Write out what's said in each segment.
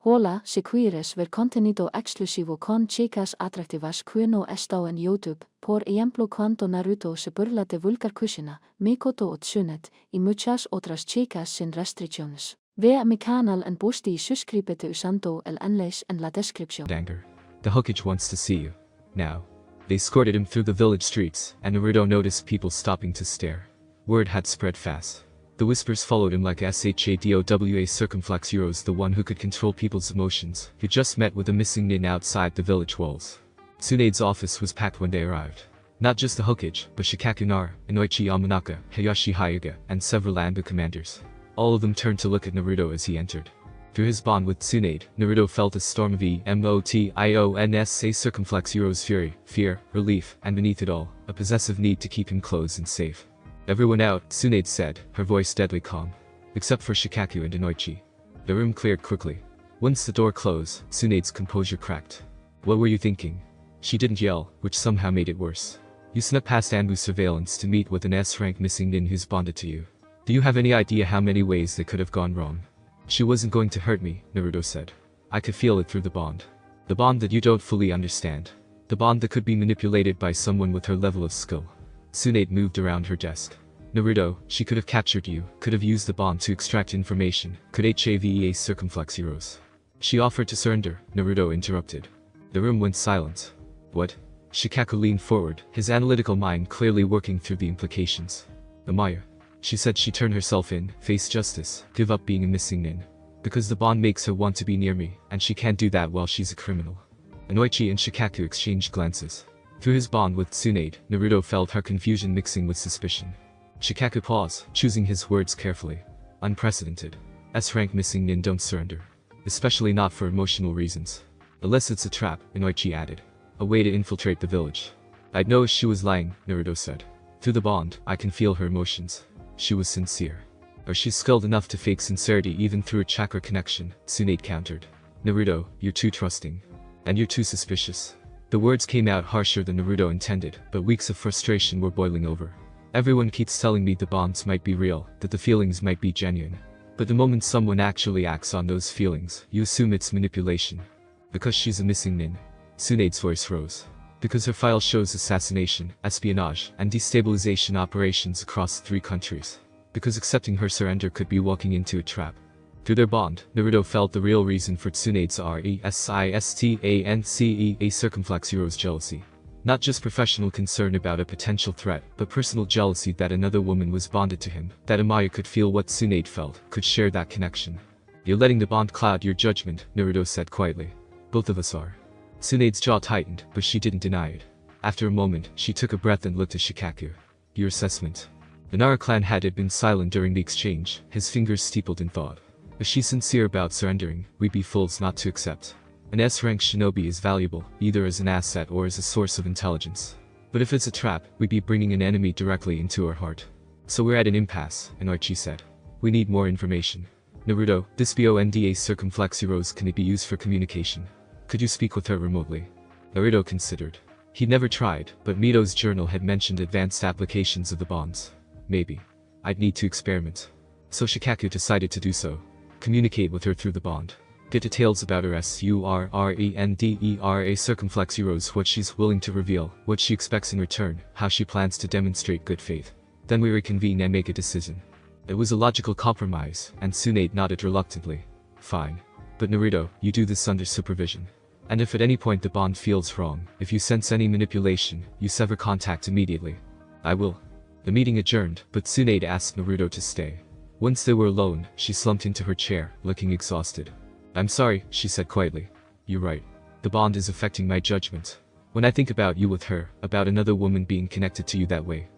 Hola, si quieres ver contenido exclusivo con chicas atractivas que no están en YouTube, por ejemplo cuando Naruto se burla de vulgar Kushina, Mikoto o Tsunet, y muchas otras chicas sin restricciones. Ve a mi canal en post y suscríbete usando el enlace en la descripción. Anger. The Hokage wants to see you. Now. They escorted him through the village streets, and Naruto noticed people stopping to stare. Word had spread fast. The whispers followed him like SHADOWA circumflex Euros, the one who could control people's emotions. He just met with a missing nin outside the village walls. Tsunade's office was packed when they arrived. Not just the Hokage, but Shikaku Nara, Inoichi Yamanaka, Hayashi Hyuga, and several Anbu commanders. All of them turned to look at Naruto as he entered. Through his bond with Tsunade, Naruto felt a storm of emotionsa circumflex Euros fury, fear, relief, and beneath it all, a possessive need to keep him close and safe. Everyone out, Tsunade said, her voice deadly calm. Except for Shikaku and Inoichi. The room cleared quickly. Once the door closed, Tsunade's composure cracked. What were you thinking? She didn't yell, which somehow made it worse. You snuck past Anbu's surveillance to meet with an S-rank missing nin who's bonded to you. Do you have any idea how many ways they could have gone wrong? She wasn't going to hurt me, Naruto said. I could feel it through the bond. The bond that you don't fully understand. The bond that could be manipulated by someone with her level of skill. Tsunade moved around her desk. Naruto, she could have captured you, could have used the bond to extract information, could HAVEA circumflex Euros. She offered to surrender, Naruto interrupted. The room went silent. What? Shikaku leaned forward, his analytical mind clearly working through the implications. Amaya. She said she'd turn herself in, face justice, give up being a missing nin. Because the bond makes her want to be near me, and she can't do that while she's a criminal. Inoichi and Shikaku exchanged glances. Through his bond with Tsunade, Naruto felt her confusion mixing with suspicion. Shikaku paused, choosing his words carefully. Unprecedented. S-rank missing nin don't surrender. Especially not for emotional reasons. Unless it's a trap, Inoichi added. A way to infiltrate the village. I'd know if she was lying, Naruto said. Through the bond, I can feel her emotions. She was sincere. Or she's skilled enough to fake sincerity even through a chakra connection, Tsunade countered. Naruto, you're too trusting. And you're too suspicious. The words came out harsher than Naruto intended, but weeks of frustration were boiling over. Everyone keeps telling me the bonds might be real, that the feelings might be genuine. But the moment someone actually acts on those feelings, you assume it's manipulation. Because she's a missing nin. Tsunade's voice rose. Because her file shows assassination, espionage, and destabilization operations across 3 countries. Because accepting her surrender could be walking into a trap. Through their bond, Naruto felt the real reason for Tsunade's RESISTANCEA circumflex Euros jealousy. Not just professional concern about a potential threat, but personal jealousy that another woman was bonded to him, that Amaya could feel what Tsunade felt, could share that connection. You're letting the bond cloud your judgment, Naruto said quietly. Both of us are. Tsunade's jaw tightened, but she didn't deny it. After a moment, she took a breath and looked at Shikaku. Your assessment. The Nara clan had been silent during the exchange, his fingers steepled in thought. If she's sincere about surrendering, we'd be fools not to accept. An S-rank shinobi is valuable, either as an asset or as a source of intelligence. But if it's a trap, we'd be bringing an enemy directly into our heart. So we're at an impasse, Inoichi said. We need more information. Naruto, this BONDA circumflex Euros, can it be used for communication? Could you speak with her remotely? Naruto considered. He'd never tried, but Mito's journal had mentioned advanced applications of the bonds. Maybe. I'd need to experiment. So Shikaku decided to do so. Communicate with her through the bond. Get details about her SURRENDERA circumflex Euros, what she's willing to reveal, what she expects in return, how she plans to demonstrate good faith. Then we reconvene and make a decision. It was a logical compromise, and Tsunade nodded reluctantly. Fine. But Naruto, you do this under supervision. And if at any point the bond feels wrong, if you sense any manipulation, you sever contact immediately. I will. The meeting adjourned, but Tsunade asked Naruto to stay. Once they were alone, she slumped into her chair, looking exhausted. I'm sorry, she said quietly. You're right. The bond is affecting my judgment. When I think about you with her, about another woman being connected to you that way,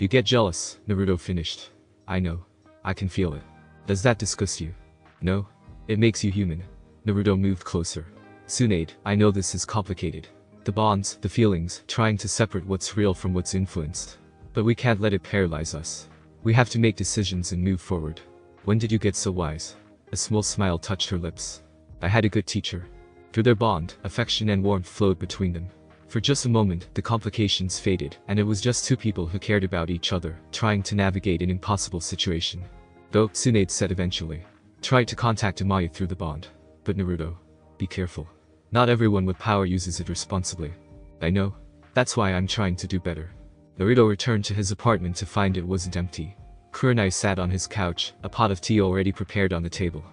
You get jealous, Naruto finished. I know. I can feel it. Does that disgust you? No. It makes you human. Naruto moved closer. Tsunade, I know this is complicated. The bonds, the feelings, trying to separate what's real from what's influenced. But we can't let it paralyze us. We have to make decisions and move forward. When did you get so wise? A small smile touched her lips. I had a good teacher. Through their bond, affection and warmth flowed between them. For just a moment, the complications faded, and it was just 2 people who cared about each other, trying to navigate an impossible situation. Though, Tsunade said eventually. Tried to contact Amaya through the bond. But Naruto, be careful. Not everyone with power uses it responsibly. I know. That's why I'm trying to do better. Naruto returned to his apartment to find it wasn't empty. Kurenai sat on his couch, a pot of tea already prepared on the table.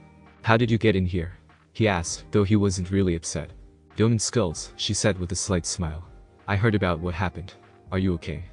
How did you get in here? He asked, though he wasn't really upset. Doman skulls, she said with a slight smile. I heard about what happened. Are you okay?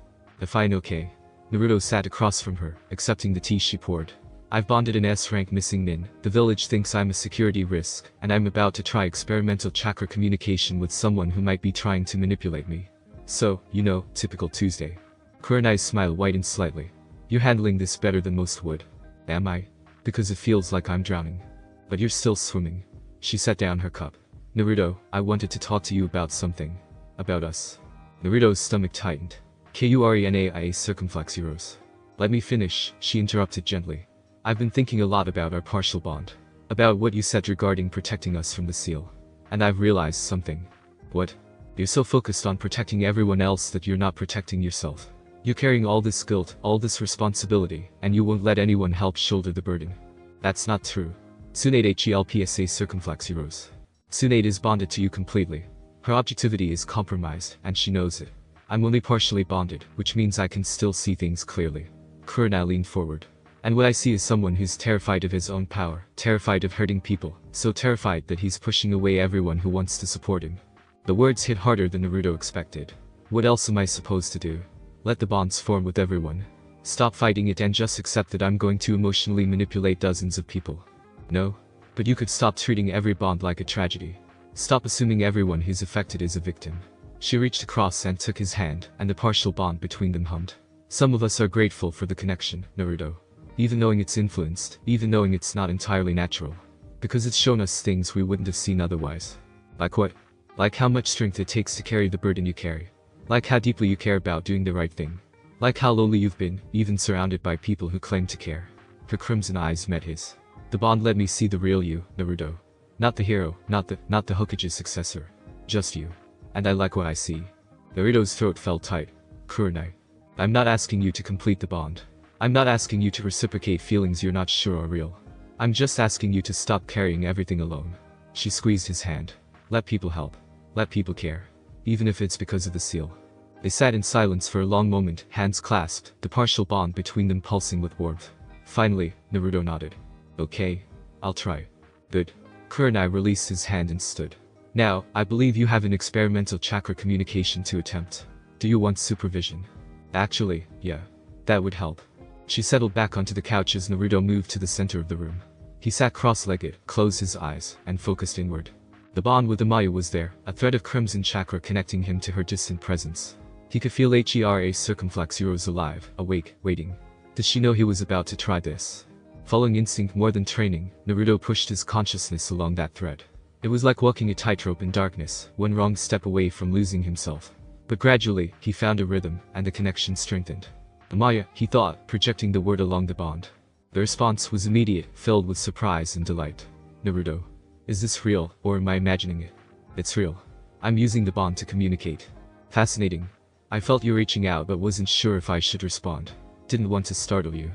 Fine, okay. Naruto sat across from her, accepting the tea she poured. I've bonded an S-rank missing nin, the village thinks I'm a security risk, and I'm about to try experimental chakra communication with someone who might be trying to manipulate me. So, you know, typical Tuesday. Kurenai's smile whitened slightly. You're handling this better than most would. Am I? Because it feels like I'm drowning. But you're still swimming. She set down her cup. Naruto, I wanted to talk to you about something. About us. Naruto's stomach tightened. Kurenai circumflex euros. Let me finish, she interrupted gently. I've been thinking a lot about our partial bond. About what you said regarding protecting us from the seal. And I've realized something. What? You're so focused on protecting everyone else that you're not protecting yourself. You're carrying all this guilt, all this responsibility, and you won't let anyone help shoulder the burden. That's not true. Tsunade QHPS circumflex euros. Tsunade is bonded to you completely. Her objectivity is compromised, and she knows it. I'm only partially bonded, which means I can still see things clearly. Kurenai leaned forward. And what I see is someone who's terrified of his own power, terrified of hurting people, so terrified that he's pushing away everyone who wants to support him. The words hit harder than Naruto expected. What else am I supposed to do? Let the bonds form with everyone. Stop fighting it and just accept that I'm going to emotionally manipulate dozens of people. No? But you could stop treating every bond like a tragedy. Stop assuming everyone who's affected is a victim. She reached across and took his hand, and the partial bond between them hummed. Some of us are grateful for the connection, Naruto. Even knowing it's influenced, even knowing it's not entirely natural. Because it's shown us things we wouldn't have seen otherwise. Like what? Like how much strength it takes to carry the burden you carry. Like how deeply you care about doing the right thing. Like how lonely you've been, even surrounded by people who claim to care. Her crimson eyes met his. The bond let me see the real you, Naruto. Not the hero, not the Hokage's successor. Just you. And I like what I see. Naruto's throat felt tight. Kurenai. I'm not asking you to complete the bond. I'm not asking you to reciprocate feelings you're not sure are real. I'm just asking you to stop carrying everything alone. She squeezed his hand. Let people help. Let people care. Even if it's because of the seal. They sat in silence for a long moment, hands clasped, the partial bond between them pulsing with warmth. Finally, Naruto nodded. Okay. I'll try. Good. Kurenai released his hand and stood. Now, I believe you have an experimental chakra communication to attempt. Do you want supervision? Actually, yeah. That would help. She settled back onto the couch as Naruto moved to the center of the room. He sat cross-legged, closed his eyes, and focused inward. The bond with Amaya was there, a thread of crimson chakra connecting him to her distant presence. He could feel HERA circumflex euros alive, awake, waiting. Did she know he was about to try this? Following instinct more than training, Naruto pushed his consciousness along that thread. It was like walking a tightrope in darkness, one wrong step away from losing himself. But gradually, he found a rhythm, and the connection strengthened. Amaya, he thought, projecting the word along the bond. The response was immediate, filled with surprise and delight. Naruto. Is this real, or am I imagining it? It's real. I'm using the bond to communicate. Fascinating. I felt you reaching out but wasn't sure if I should respond. Didn't want to startle you.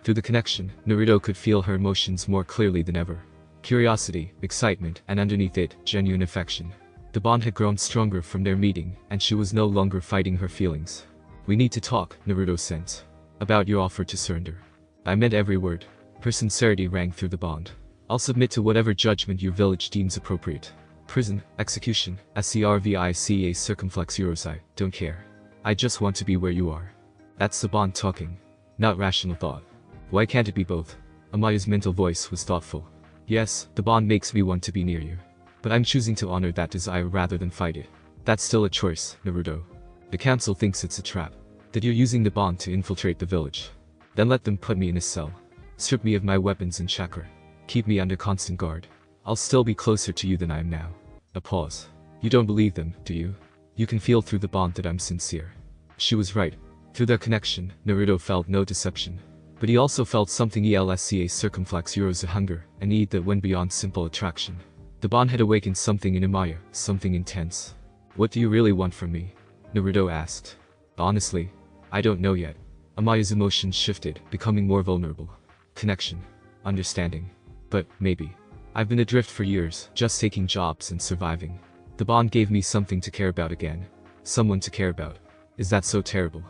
Through the connection, Naruto could feel her emotions more clearly than ever. Curiosity, excitement, and underneath it, genuine affection. The bond had grown stronger from their meeting, and she was no longer fighting her feelings. We need to talk, Naruto sensed. About your offer to surrender. I meant every word. Her sincerity rang through the bond. I'll submit to whatever judgment your village deems appropriate. Prison, execution, SCRVICA circumflex euros, I don't care. I just want to be where you are. That's the bond talking. Not rational thought. Why can't it be both? Amaya's mental voice was thoughtful. Yes, the bond makes me want to be near you. But I'm choosing to honor that desire rather than fight it. That's still a choice, Naruto. The council thinks it's a trap. That you're using the bond to infiltrate the village. Then let them put me in a cell. Strip me of my weapons and chakra. Keep me under constant guard. I'll still be closer to you than I am now. A pause. You don't believe them, do you? You can feel through the bond that I'm sincere. She was right. Through their connection, Naruto felt no deception. But he also felt something ELSCA circumflex euros, a hunger, a need that went beyond simple attraction. The bond had awakened something in Amaya, something intense. What do you really want from me? Naruto asked. Honestly, I don't know yet. Amaya's emotions shifted, becoming more vulnerable. Connection. Understanding. But, maybe. I've been adrift for years, just taking jobs and surviving. The bond gave me something to care about again. Someone to care about. Is that so terrible?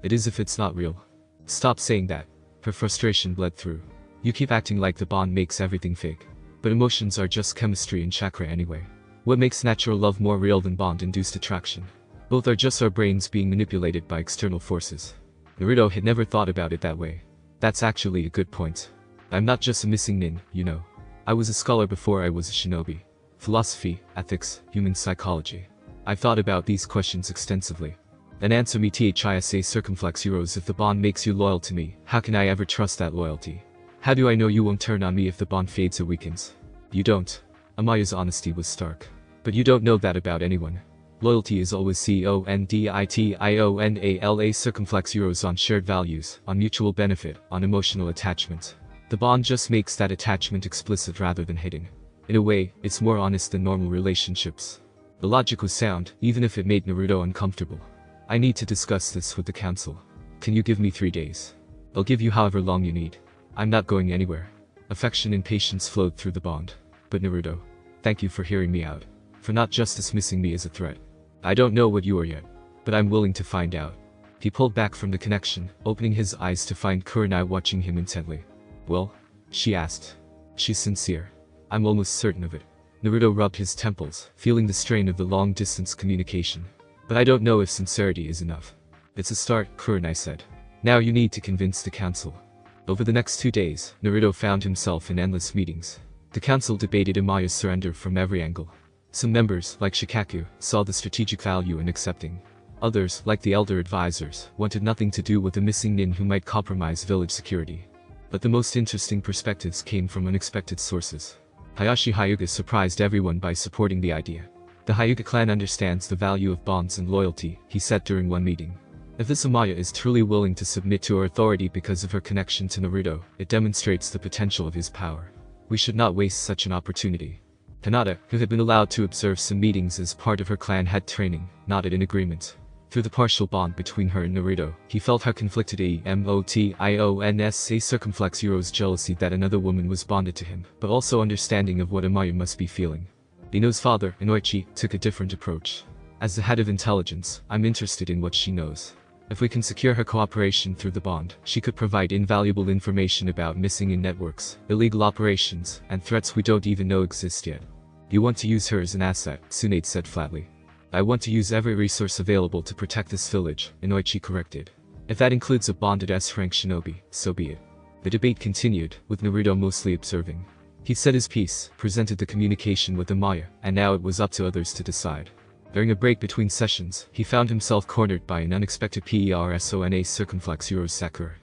It is if it's not real. Stop saying that. Her frustration bled through. You keep acting like the bond makes everything fake. But emotions are just chemistry and chakra anyway. What makes natural love more real than bond-induced attraction? Both are just our brains being manipulated by external forces. Naruto had never thought about it that way. That's actually a good point. I'm not just a missing nin, you know. I was a scholar before I was a shinobi. Philosophy, ethics, human psychology. I've thought about these questions extensively. Then answer me thisa circumflex euros. If the bond makes you loyal to me, how can I ever trust that loyalty? How do I know you won't turn on me if the bond fades or weakens? You don't. Amaya's honesty was stark. But you don't know that about anyone. Loyalty is always conditionala circumflex euros on shared values, on mutual benefit, on emotional attachment. The bond just makes that attachment explicit rather than hidden. In a way, it's more honest than normal relationships. The logic was sound, even if it made Naruto uncomfortable. I need to discuss this with the council. Can you give me 3 days? I'll give you however long you need. I'm not going anywhere. Affection and patience flowed through the bond. But Naruto, thank you for hearing me out. For not just dismissing me as a threat. I don't know what you are yet. But I'm willing to find out. He pulled back from the connection, opening his eyes to find Kurenai watching him intently. Well? She asked. She's sincere. I'm almost certain of it. Naruto rubbed his temples, feeling the strain of the long-distance communication. But I don't know if sincerity is enough. It's a start, Kurenai said. Now you need to convince the council. Over the next 2 days, Naruto found himself in endless meetings. The council debated Amaya's surrender from every angle. Some members, like Shikaku, saw the strategic value in accepting. Others, like the elder advisors, wanted nothing to do with a missing nin who might compromise village security. But the most interesting perspectives came from unexpected sources. Hayashi Hyuga surprised everyone by supporting the idea. The Hyuga clan understands the value of bonds and loyalty, he said during one meeting. If this Amaya is truly willing to submit to our authority because of her connection to Naruto, it demonstrates the potential of his power. We should not waste such an opportunity. Hinata, who had been allowed to observe some meetings as part of her clan head training, nodded in agreement. Through the partial bond between her and Naruto, he felt how conflicted emotionsa circumflex Euro's jealousy that another woman was bonded to him, but also understanding of what Amaya must be feeling. Ino's father, Inoichi, took a different approach. As the head of intelligence, I'm interested in what she knows. If we can secure her cooperation through the bond, she could provide invaluable information about missing in networks, illegal operations, and threats we don't even know exist yet. You want to use her as an asset, Tsunade said flatly. I want to use every resource available to protect this village, Inoichi corrected. If that includes a bonded S-rank shinobi, so be it. The debate continued, with Naruto mostly observing. He said his piece, presented the communication with Amaya, and now it was up to others to decide. During a break between sessions, he found himself cornered by an unexpected persona circumflex Euro's Sakura.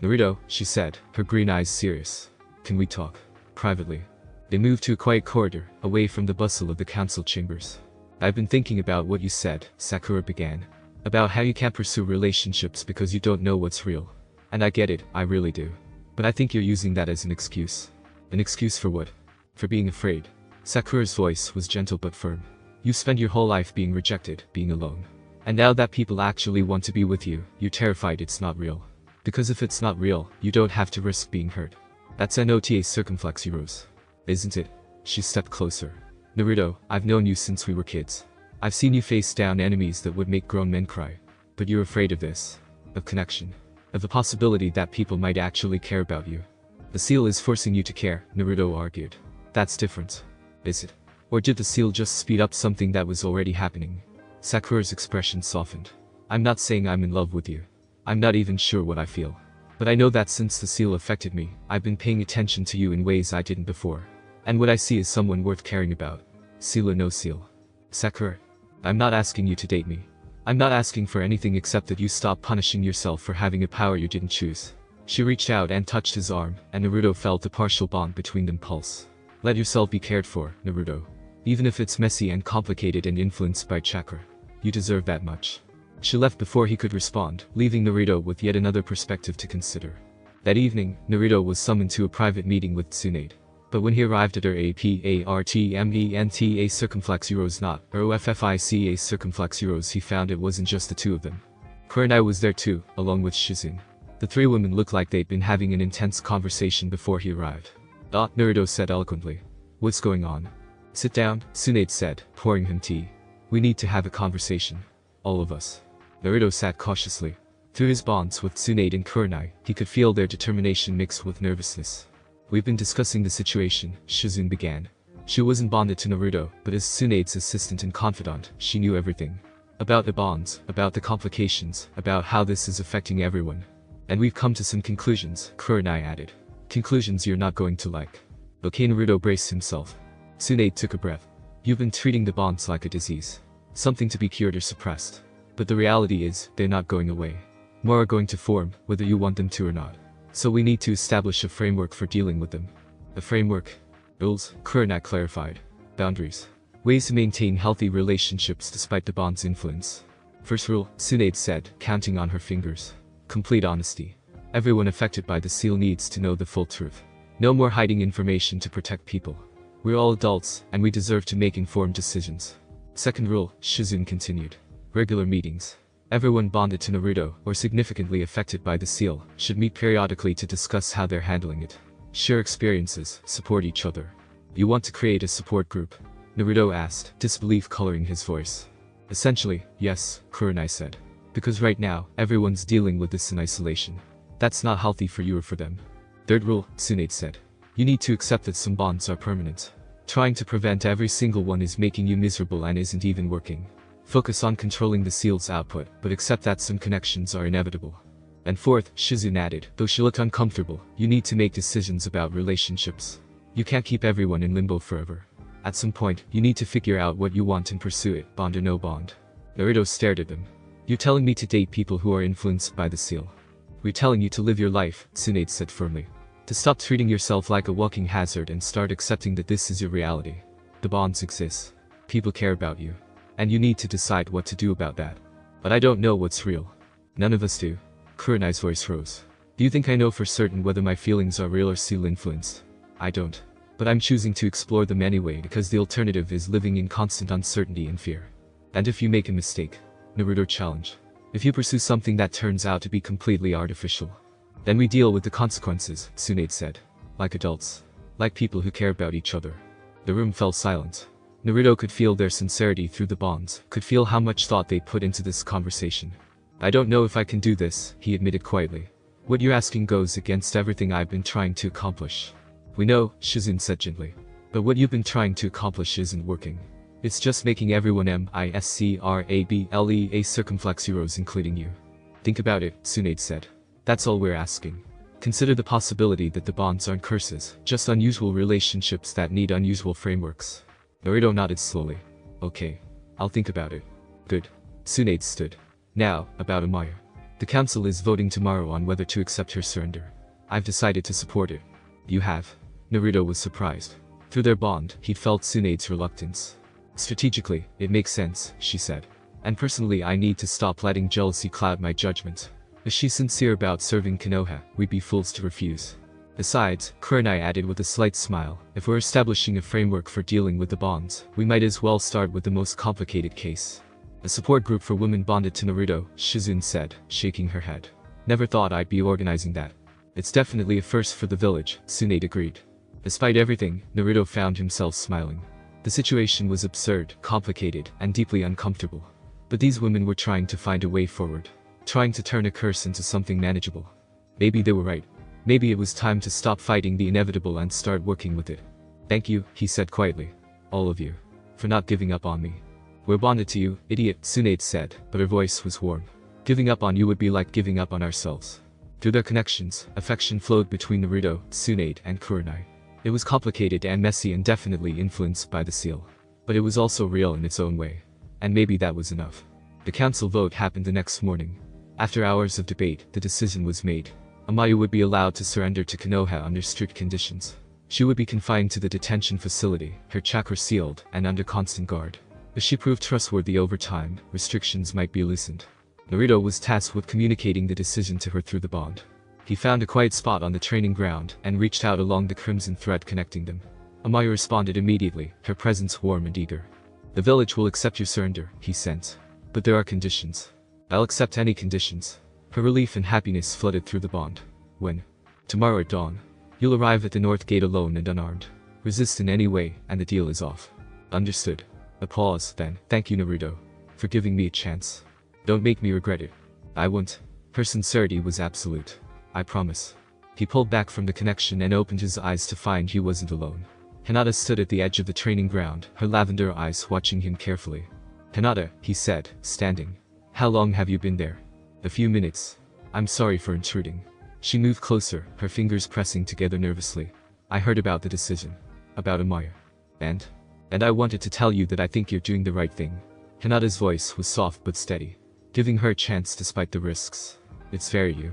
Naruto, she said, her green eyes serious. Can we talk? Privately. They moved to a quiet corridor, away from the bustle of the council chambers. I've been thinking about what you said, Sakura began. About how you can't pursue relationships because you don't know what's real. And I get it, I really do. But I think you're using that as an excuse. An excuse for what? For being afraid. Sakura's voice was gentle but firm. You spend your whole life being rejected, being alone. And now that people actually want to be with you, you're terrified it's not real. Because if it's not real, you don't have to risk being hurt. That's NOTA circumflex Euros. Isn't it? She stepped closer. Naruto, I've known you since we were kids. I've seen you face down enemies that would make grown men cry. But you're afraid of this. Of connection. Of the possibility that people might actually care about you. The seal is forcing you to care, Naruto argued. That's different. Is it? Or did the seal just speed up something that was already happening? Sakura's expression softened. I'm not saying I'm in love with you. I'm not even sure what I feel. But I know that since the seal affected me, I've been paying attention to you in ways I didn't before. And what I see is someone worth caring about. Seal or no seal. Sakura. I'm not asking you to date me. I'm not asking for anything except that you stop punishing yourself for having a power you didn't choose. She reached out and touched his arm, and Naruto felt the partial bond between them pulse. Let yourself be cared for, Naruto. Even if it's messy and complicated and influenced by chakra. You deserve that much. She left before he could respond, leaving Naruto with yet another perspective to consider. That evening, Naruto was summoned to a private meeting with Tsunade. But when he arrived at her APARTMENTA circumflex Euros not, or OFFICA circumflex Euros, he found it wasn't just the two of them. Kurenai was there too, along with Shizune. The three women looked like they'd been having an intense conversation before he arrived. Naruto said eloquently. What's going on? Sit down, Tsunade said, pouring him tea. We need to have a conversation. All of us. Naruto sat cautiously. Through his bonds with Tsunade and Kurenai, he could feel their determination mixed with nervousness. We've been discussing the situation, Shizune began. She wasn't bonded to Naruto, but as Tsunade's assistant and confidant, she knew everything. About the bonds, about the complications, about how this is affecting everyone. And we've come to some conclusions, Kurenai added. Conclusions you're not going to like. Okay, Naruto braced himself. Tsunade took a breath. You've been treating the bonds like a disease. Something to be cured or suppressed. But the reality is, they're not going away. More are going to form, whether you want them to or not. So we need to establish a framework for dealing with them. A framework? Rules, Kurenai clarified. Boundaries. Ways to maintain healthy relationships despite the bond's influence. First rule, Tsunade said, counting on her fingers. Complete honesty. Everyone affected by the seal needs to know the full truth. No more hiding information to protect people. We're all adults, and we deserve to make informed decisions. Second rule, Shizune continued. Regular meetings. Everyone bonded to Naruto, or significantly affected by the seal, should meet periodically to discuss how they're handling it. Share experiences, support each other. You want to create a support group? Naruto asked, disbelief coloring his voice. Essentially, yes, Kurenai said. Because right now, everyone's dealing with this in isolation. That's not healthy for you or for them. Third rule, Tsunade said. You need to accept that some bonds are permanent. Trying to prevent every single one is making you miserable and isn't even working. Focus on controlling the seal's output, but accept that some connections are inevitable. And fourth, Shizune added, though she looked uncomfortable, you need to make decisions about relationships. You can't keep everyone in limbo forever. At some point, you need to figure out what you want and pursue it, bond or no bond. Naruto stared at them. You're telling me to date people who are influenced by the seal. We're telling you to live your life, Tsunade said firmly. To stop treating yourself like a walking hazard and start accepting that this is your reality. The bonds exist. People care about you. And you need to decide what to do about that. But I don't know what's real. None of us do. Kurenai's voice rose. Do you think I know for certain whether my feelings are real or seal influenced? I don't. But I'm choosing to explore them anyway because the alternative is living in constant uncertainty and fear. And if you make a mistake, Naruto challenged. If you pursue something that turns out to be completely artificial, then we deal with the consequences, Tsunade said. Like adults. Like people who care about each other. The room fell silent. Naruto could feel their sincerity through the bonds, could feel how much thought they put into this conversation. I don't know if I can do this, he admitted quietly. What you're asking goes against everything I've been trying to accomplish. We know, Shizune said gently. But what you've been trying to accomplish isn't working. It's just making everyone miscrable circumflex heroes including you. Think about it, Tsunade said. That's all we're asking. Consider the possibility that the bonds aren't curses, just unusual relationships that need unusual frameworks. Naruto nodded slowly. Okay. I'll think about it. Good. Tsunade stood. Now, about Amaya. The council is voting tomorrow on whether to accept her surrender. I've decided to support it. You have? Naruto was surprised. Through their bond, he'd felt Tsunade's reluctance. Strategically, it makes sense, she said. And personally I need to stop letting jealousy cloud my judgment. If she's sincere about serving Konoha, we'd be fools to refuse. Besides, Kurenai added with a slight smile, if we're establishing a framework for dealing with the bonds, we might as well start with the most complicated case. A support group for women bonded to Naruto, Shizune said, shaking her head. Never thought I'd be organizing that. It's definitely a first for the village, Tsunade agreed. Despite everything, Naruto found himself smiling. The situation was absurd, complicated, and deeply uncomfortable. But these women were trying to find a way forward. Trying to turn a curse into something manageable. Maybe they were right. Maybe it was time to stop fighting the inevitable and start working with it. Thank you, he said quietly. All of you. For not giving up on me. We're bonded to you, idiot, Tsunade said, but her voice was warm. Giving up on you would be like giving up on ourselves. Through their connections, affection flowed between Naruto, Tsunade, and Kurenai. It was complicated and messy and definitely influenced by the seal. But it was also real in its own way. And maybe that was enough. The council vote happened the next morning. After hours of debate, the decision was made. Amaya would be allowed to surrender to Konoha under strict conditions. She would be confined to the detention facility, her chakra sealed, and under constant guard. If she proved trustworthy over time, restrictions might be loosened. Naruto was tasked with communicating the decision to her through the bond. He found a quiet spot on the training ground and reached out along the crimson thread connecting them. Amaya responded immediately, her presence warm and eager. The village will accept your surrender, he sensed. But there are conditions. I'll accept any conditions. Her relief and happiness flooded through the bond. When? Tomorrow at dawn. You'll arrive at the north gate alone and unarmed. Resist in any way, and the deal is off. Understood. A pause, then. Thank you, Naruto, for giving me a chance. Don't make me regret it. I won't. Her sincerity was absolute. I promise. He pulled back from the connection and opened his eyes to find he wasn't alone. Hinata stood at the edge of the training ground, her lavender eyes watching him carefully. Hinata, he said, standing. How long have you been there? A few minutes. I'm sorry for intruding. She moved closer, her fingers pressing together nervously. I heard about the decision. About Amaya. And I wanted to tell you that I think you're doing the right thing. Hinata's voice was soft but steady, giving her a chance despite the risks. It's very you.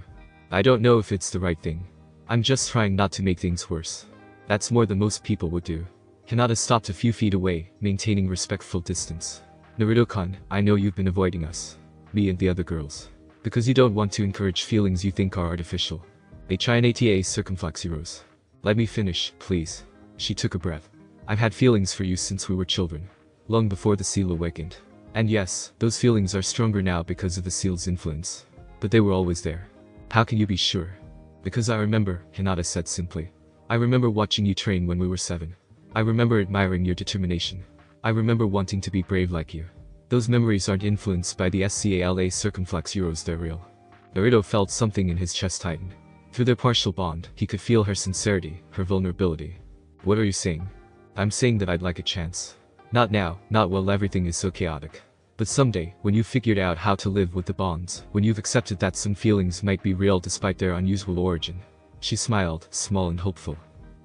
I don't know if it's the right thing. I'm just trying not to make things worse. That's more than most people would do. Hinata stopped a few feet away, maintaining respectful distance. Naruto-kun, I know you've been avoiding us. Me and the other girls. Because you don't want to encourage feelings you think are artificial. Hinata circumflex rose. Let me finish, please. She took a breath. I've had feelings for you since we were children. Long before the seal awakened. And yes, those feelings are stronger now because of the seal's influence. But they were always there. How can you be sure? Because I remember, Hinata said simply. I remember watching you train when we were 7. I remember admiring your determination. I remember wanting to be brave like you. Those memories aren't influenced by the SCALA circumflex euros, they're real. Naruto felt something in his chest tighten. Through their partial bond, he could feel her sincerity, her vulnerability. What are you saying? I'm saying that I'd like a chance. Not now, not while everything is so chaotic. But someday, when you've figured out how to live with the bonds, when you've accepted that some feelings might be real despite their unusual origin. She smiled, small and hopeful.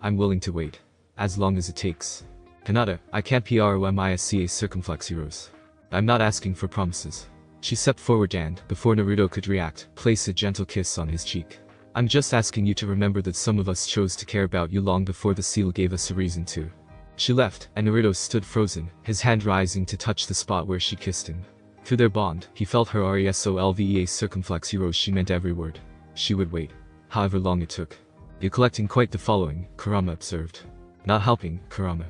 I'm willing to wait. As long as it takes. Hinata, I can't promisca circumflex euros. I'm not asking for promises. She stepped forward and, before Naruto could react, placed a gentle kiss on his cheek. I'm just asking you to remember that some of us chose to care about you long before the seal gave us a reason to. She left, and Naruto stood frozen, his hand rising to touch the spot where she kissed him. Through their bond, he felt her resolvea circumflex euros. She meant every word. She would wait. However long it took. You're collecting quite the following, Kurama observed. Not helping, Kurama.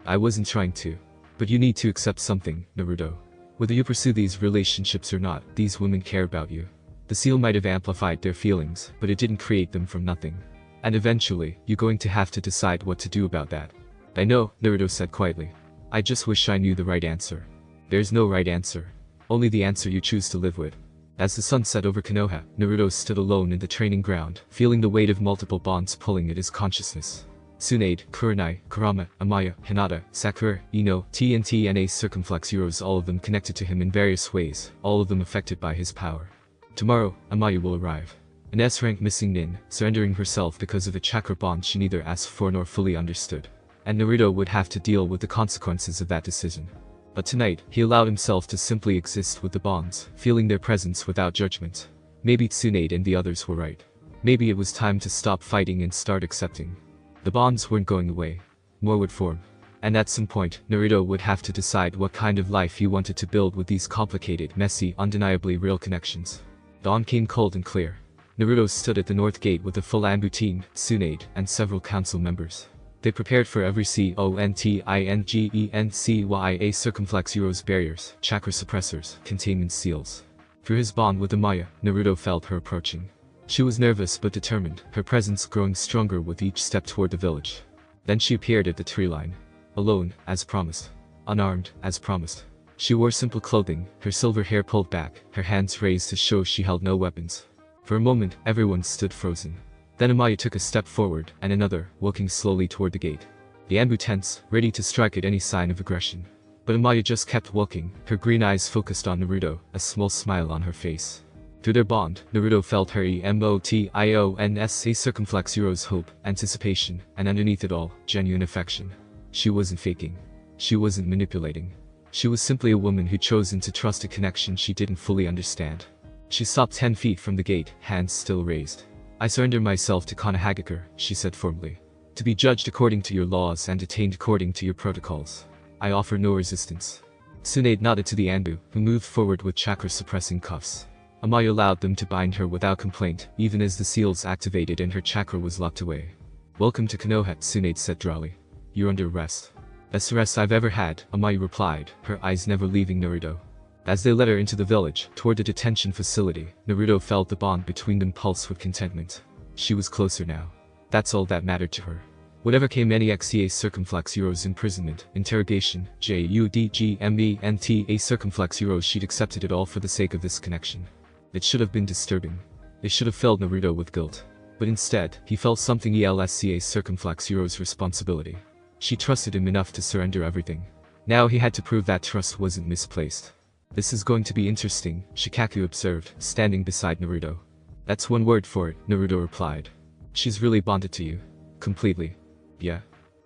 I wasn't trying to. But you need to accept something, Naruto. Whether you pursue these relationships or not, these women care about you. The seal might have amplified their feelings, but it didn't create them from nothing. And eventually, you're going to have to decide what to do about that. I know, Naruto said quietly. I just wish I knew the right answer. There's no right answer. Only the answer you choose to live with. As the sun set over Konoha, Naruto stood alone in the training ground, feeling the weight of multiple bonds pulling at his consciousness. Tsunade, Kurenai, Kurama, Amaya, Hinata, Sakura, Ino, TNT and Ace circumflex euros, all of them connected to him in various ways, all of them affected by his power. Tomorrow, Amaya will arrive. An S-rank missing nin, surrendering herself because of a chakra bond she neither asked for nor fully understood. And Naruto would have to deal with the consequences of that decision. But tonight, he allowed himself to simply exist with the bonds, feeling their presence without judgment. Maybe Tsunade and the others were right. Maybe it was time to stop fighting and start accepting. The bonds weren't going away. More would form. And at some point, Naruto would have to decide what kind of life he wanted to build with these complicated, messy, undeniably real connections. Dawn came cold and clear. Naruto stood at the north gate with a full Anbu team, Tsunade, and several council members. They prepared for every CONTINGENCYA circumflex euros barriers, chakra suppressors, containment seals. Through his bond with Amaya, Naruto felt her approaching. She was nervous but determined, her presence growing stronger with each step toward the village. Then she appeared at the tree line. Alone, as promised. Unarmed, as promised. She wore simple clothing, her silver hair pulled back, her hands raised to show she held no weapons. For a moment, everyone stood frozen. Then Amaya took a step forward, and another, walking slowly toward the gate. The Anbu tense, ready to strike at any sign of aggression. But Amaya just kept walking, her green eyes focused on Naruto, a small smile on her face. Through their bond, Naruto felt her emotionsa circumflex euros hope, anticipation, and underneath it all, genuine affection. She wasn't faking. She wasn't manipulating. She was simply a woman who'd chosen to trust a connection she didn't fully understand. She stopped 10 feet from the gate, hands still raised. I surrender myself to Konohagakure, she said formally. To be judged according to your laws and detained according to your protocols. I offer no resistance. Tsunade nodded to the Anbu, who moved forward with chakra-suppressing cuffs. Amaya allowed them to bind her without complaint, even as the seals activated and her chakra was locked away. Welcome to Konoha, Tsunade said dryly. You're under arrest. Best arrest I've ever had, Amaya replied, her eyes never leaving Naruto. As they led her into the village, toward the detention facility, Naruto felt the bond between them pulse with contentment. She was closer now. That's all that mattered to her. Whatever came NEXTA circumflex euros imprisonment, interrogation, JUDGMENTA circumflex euros, she'd accepted it all for the sake of this connection. It should have been disturbing. It should have filled Naruto with guilt. But instead, he felt something ELSCA circumflex euros responsibility. She trusted him enough to surrender everything. Now he had to prove that trust wasn't misplaced. This is going to be interesting, Shikaku observed, standing beside Naruto. That's one word for it, Naruto replied. She's really bonded to you. Completely. Yeah.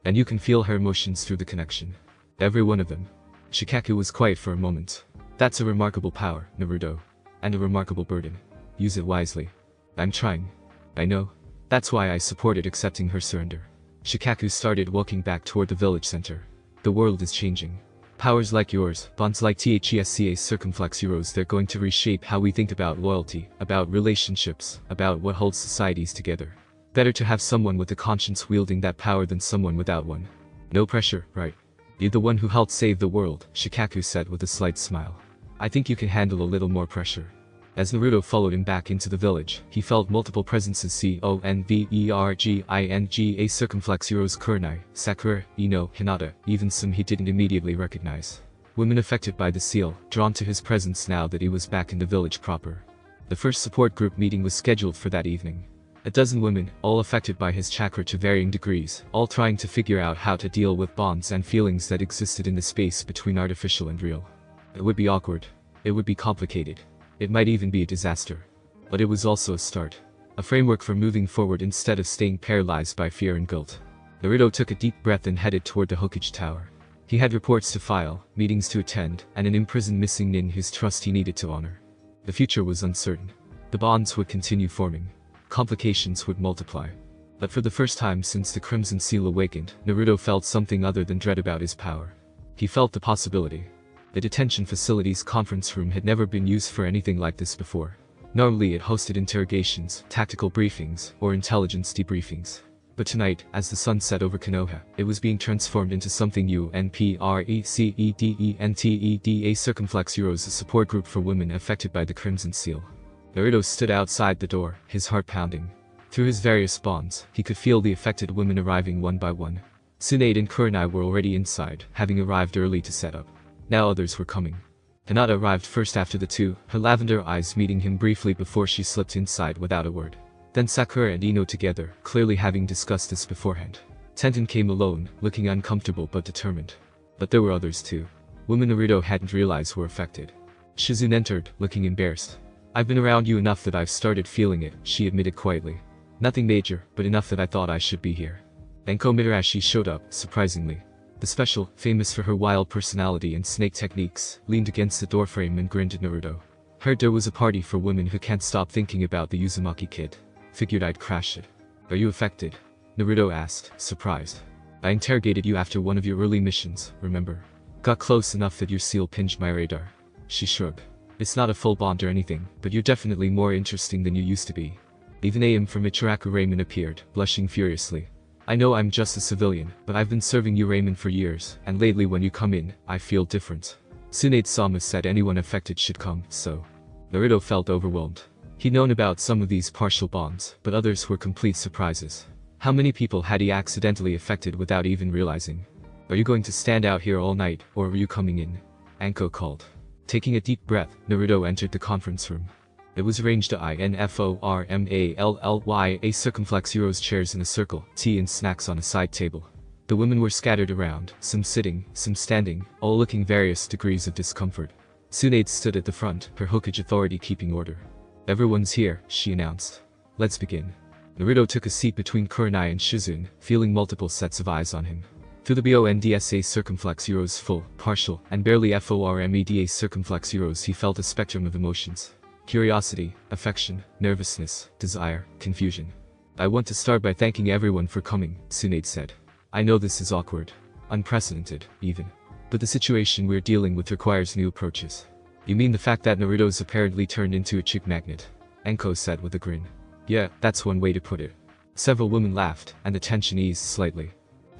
And you can feel her emotions through the connection. Every one of them. Shikaku was quiet for a moment. That's a remarkable power, Naruto. And a remarkable burden. Use it wisely. I'm trying. I know. That's why I supported accepting her surrender. Shikaku started walking back toward the village center. The world is changing. Powers like yours, bonds like THESCA circumflex euros, they're going to reshape how we think about loyalty, about relationships, about what holds societies together. Better to have someone with a conscience wielding that power than someone without one. No pressure, right? You're the one who helped save the world, Shikaku said with a slight smile. I think you can handle a little more pressure. As Naruto followed him back into the village, he felt multiple presences CONVERGINGA circumflex euros Kurenai, Sakura, Ino, Hinata, even some he didn't immediately recognize. Women affected by the seal, drawn to his presence now that he was back in the village proper. The first support group meeting was scheduled for that evening. A dozen women, all affected by his chakra to varying degrees, all trying to figure out how to deal with bonds and feelings that existed in the space between artificial and real. It would be awkward. It would be complicated. It might even be a disaster. But it was also a start. A framework for moving forward instead of staying paralyzed by fear and guilt. Naruto took a deep breath and headed toward the Hokage Tower. He had reports to file, meetings to attend, and an imprisoned missing nin whose trust he needed to honor. The future was uncertain. The bonds would continue forming. Complications would multiply. But for the first time since the Crimson Seal awakened, Naruto felt something other than dread about his power. He felt the possibility. The detention facility's conference room had never been used for anything like this before. Normally it hosted interrogations, tactical briefings, or intelligence debriefings. But tonight, as the sun set over Konoha, it was being transformed into something new. NPRECEDENTEDA circumflex euros, a support group for women affected by the Crimson Seal. Naruto stood outside the door, his heart pounding. Through his various bonds, he could feel the affected women arriving one by one. Tsunade and Kurenai were already inside, having arrived early to set up. Now others were coming. Hinata arrived first after the two, her lavender eyes meeting him briefly before she slipped inside without a word. Then Sakura and Ino together, clearly having discussed this beforehand. Tenten came alone, looking uncomfortable but determined. But there were others too. Women Naruto hadn't realized were affected. Shizune entered, looking embarrassed. I've been around you enough that I've started feeling it, she admitted quietly. Nothing major, but enough that I thought I should be here. Enko Mitarashi showed up, surprisingly. The special, famous for her wild personality and snake techniques, leaned against the doorframe and grinned at Naruto. Heard there was a party for women who can't stop thinking about the Uzumaki kid. Figured I'd crash it. Are you affected? Naruto asked, surprised. I interrogated you after one of your early missions, remember? Got close enough that your seal pinged my radar. She shrugged. It's not a full bond or anything, but you're definitely more interesting than you used to be. Even AM from Ichiraku Raymond appeared, blushing furiously. I know I'm just a civilian, but I've been serving you Raymond for years, and lately when you come in, I feel different. Tsunade-sama said anyone affected should come, so. Naruto felt overwhelmed. He'd known about some of these partial bonds, but others were complete surprises. How many people had he accidentally affected without even realizing? Are you going to stand out here all night, or are you coming in? Anko called. Taking a deep breath, Naruto entered the conference room. It was arranged INFORMALLYA circumflex euros chairs in a circle, tea and snacks on a side table. The women were scattered around, some sitting, some standing, all looking various degrees of discomfort. Tsunade stood at the front, her Hokage authority keeping order. Everyone's here, she announced. Let's begin. Naruto took a seat between Kurenai and Shizune, feeling multiple sets of eyes on him. Through the BONDSA circumflex euros full, partial, and barely FORMEDA circumflex euros he felt a spectrum of emotions. Curiosity, affection, nervousness, desire, confusion. I want to start by thanking everyone for coming, Tsunade said. I know this is awkward. Unprecedented, even. But the situation we're dealing with requires new approaches. You mean the fact that Naruto's apparently turned into a chick magnet? Enko said with a grin. Yeah, that's one way to put it. Several women laughed, and the tension eased slightly.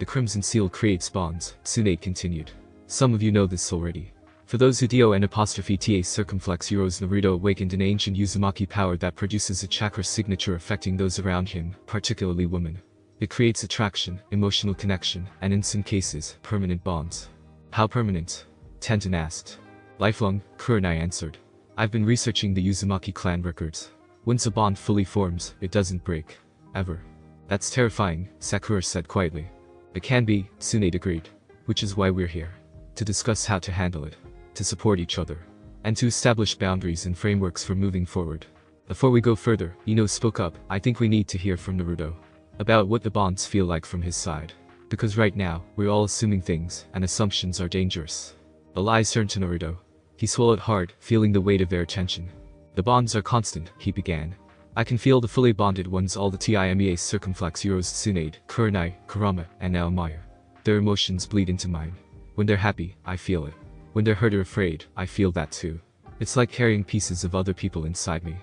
The Crimson Seal creates bonds, Tsunade continued. Some of you know this already. For those who DON''TA circumflex euros, Naruto awakened an ancient Uzumaki power that produces a chakra signature affecting those around him, particularly women. It creates attraction, emotional connection, and in some cases, permanent bonds. How permanent? Tenten asked. Lifelong, Kurenai answered. I've been researching the Uzumaki clan records. Once a bond fully forms, it doesn't break. Ever. That's terrifying, Sakura said quietly. It can be, Tsunade agreed. Which is why we're here. To discuss how to handle it. To support each other. And to establish boundaries and frameworks for moving forward. Before we go further, Ino spoke up. I think we need to hear from Naruto. About what the bonds feel like from his side. Because right now, we're all assuming things, and assumptions are dangerous. The lies turned to Naruto. He swallowed hard, feeling the weight of their attention. The bonds are constant, he began. I can feel the fully bonded ones, all the TIMEA circumflex Euros Tsunade, Kurenai, Kurama, and now Maya. Their emotions bleed into mine. When they're happy, I feel it. When they're hurt or afraid, I feel that too. It's like carrying pieces of other people inside me.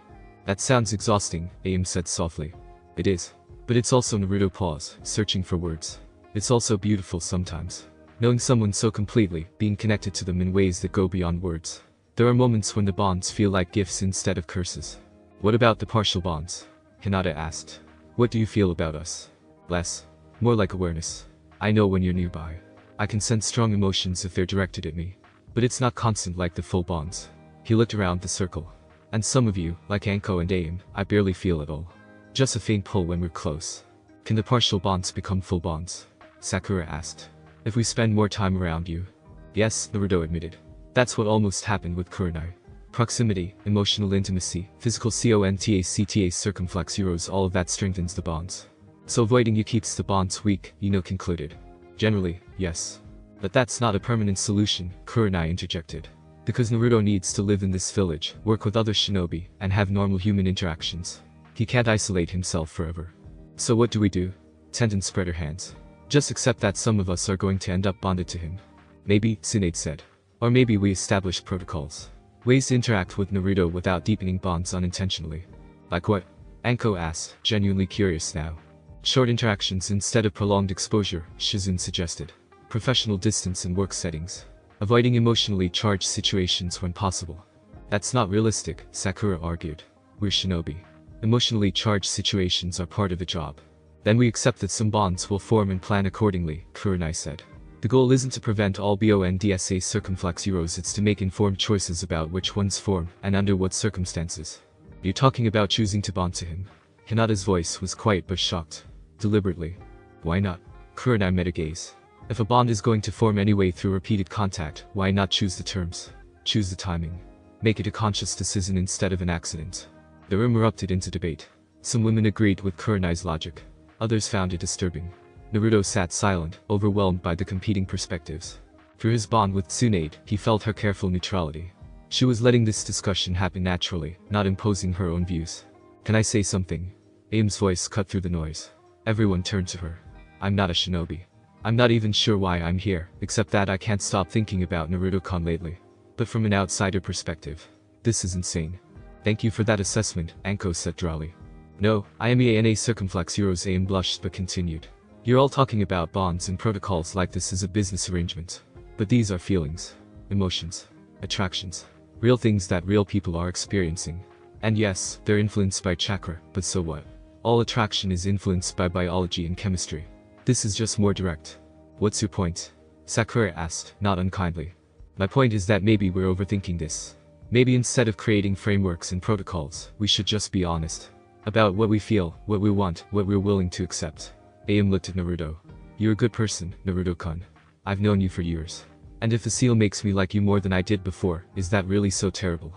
That sounds exhausting, Aim said softly. It is. But it's also Naruto paused, searching for words. It's also beautiful sometimes. Knowing someone so completely, being connected to them in ways that go beyond words. There are moments when the bonds feel like gifts instead of curses. What about the partial bonds? Hinata asked. What do you feel about us? Less. More like awareness. I know when you're nearby. I can sense strong emotions if they're directed at me. But it's not constant like the full bonds. He looked around the circle. And some of you, like Anko and Aim, I barely feel at all. Just a faint pull when we're close. Can the partial bonds become full bonds? Sakura asked. If we spend more time around you. Yes, Naruto admitted. That's what almost happened with Kurenai. Proximity, emotional intimacy, physical CONTACTA circumflex Euros, all of that strengthens the bonds. So avoiding you keeps the bonds weak, Ino concluded. Generally, yes. But that's not a permanent solution, Kurenai interjected. Because Naruto needs to live in this village, work with other shinobi, and have normal human interactions. He can't isolate himself forever. So what do we do? Tenten spread her hands. Just accept that some of us are going to end up bonded to him. Maybe, Tsunade said. Or maybe we establish protocols. Ways to interact with Naruto without deepening bonds unintentionally. Like what? Anko asked, genuinely curious now. Short interactions instead of prolonged exposure, Shizune suggested. Professional distance in work settings. Avoiding emotionally charged situations when possible. That's not realistic, Sakura argued. We're shinobi. Emotionally charged situations are part of the job. Then we accept that some bonds will form and plan accordingly, Kurenai said. The goal isn't to prevent all BONDSA circumflex Euros, it's to make informed choices about which ones form, and under what circumstances. You're talking about choosing to bond to him. Hinata's voice was quiet but shocked. Deliberately. Why not? Kurenai met a gaze. If a bond is going to form anyway through repeated contact, why not choose the terms? Choose the timing. Make it a conscious decision instead of an accident. The room erupted into debate. Some women agreed with Kurenai's logic. Others found it disturbing. Naruto sat silent, overwhelmed by the competing perspectives. Through his bond with Tsunade, he felt her careful neutrality. She was letting this discussion happen naturally, not imposing her own views. Can I say something? Aim's voice cut through the noise. Everyone turned to her. I'm not a shinobi. I'm not even sure why I'm here, except that I can't stop thinking about Naruto-kun lately. But from an outsider perspective, this is insane. Thank you for that assessment, Anko said dryly. No, IMEANA circumflex Euros. Aim blushed but continued. You're all talking about bonds and protocols like this is a business arrangement. But these are feelings, emotions, attractions, real things that real people are experiencing. And yes, they're influenced by chakra, but so what? All attraction is influenced by biology and chemistry. This is just more direct. What's your point? Sakura asked, not unkindly. My point is that maybe we're overthinking this. Maybe instead of creating frameworks and protocols, we should just be honest. About what we feel, what we want, what we're willing to accept. Aim looked at Naruto. You're a good person, Naruto-kun. I've known you for years. And if the seal makes me like you more than I did before, is that really so terrible?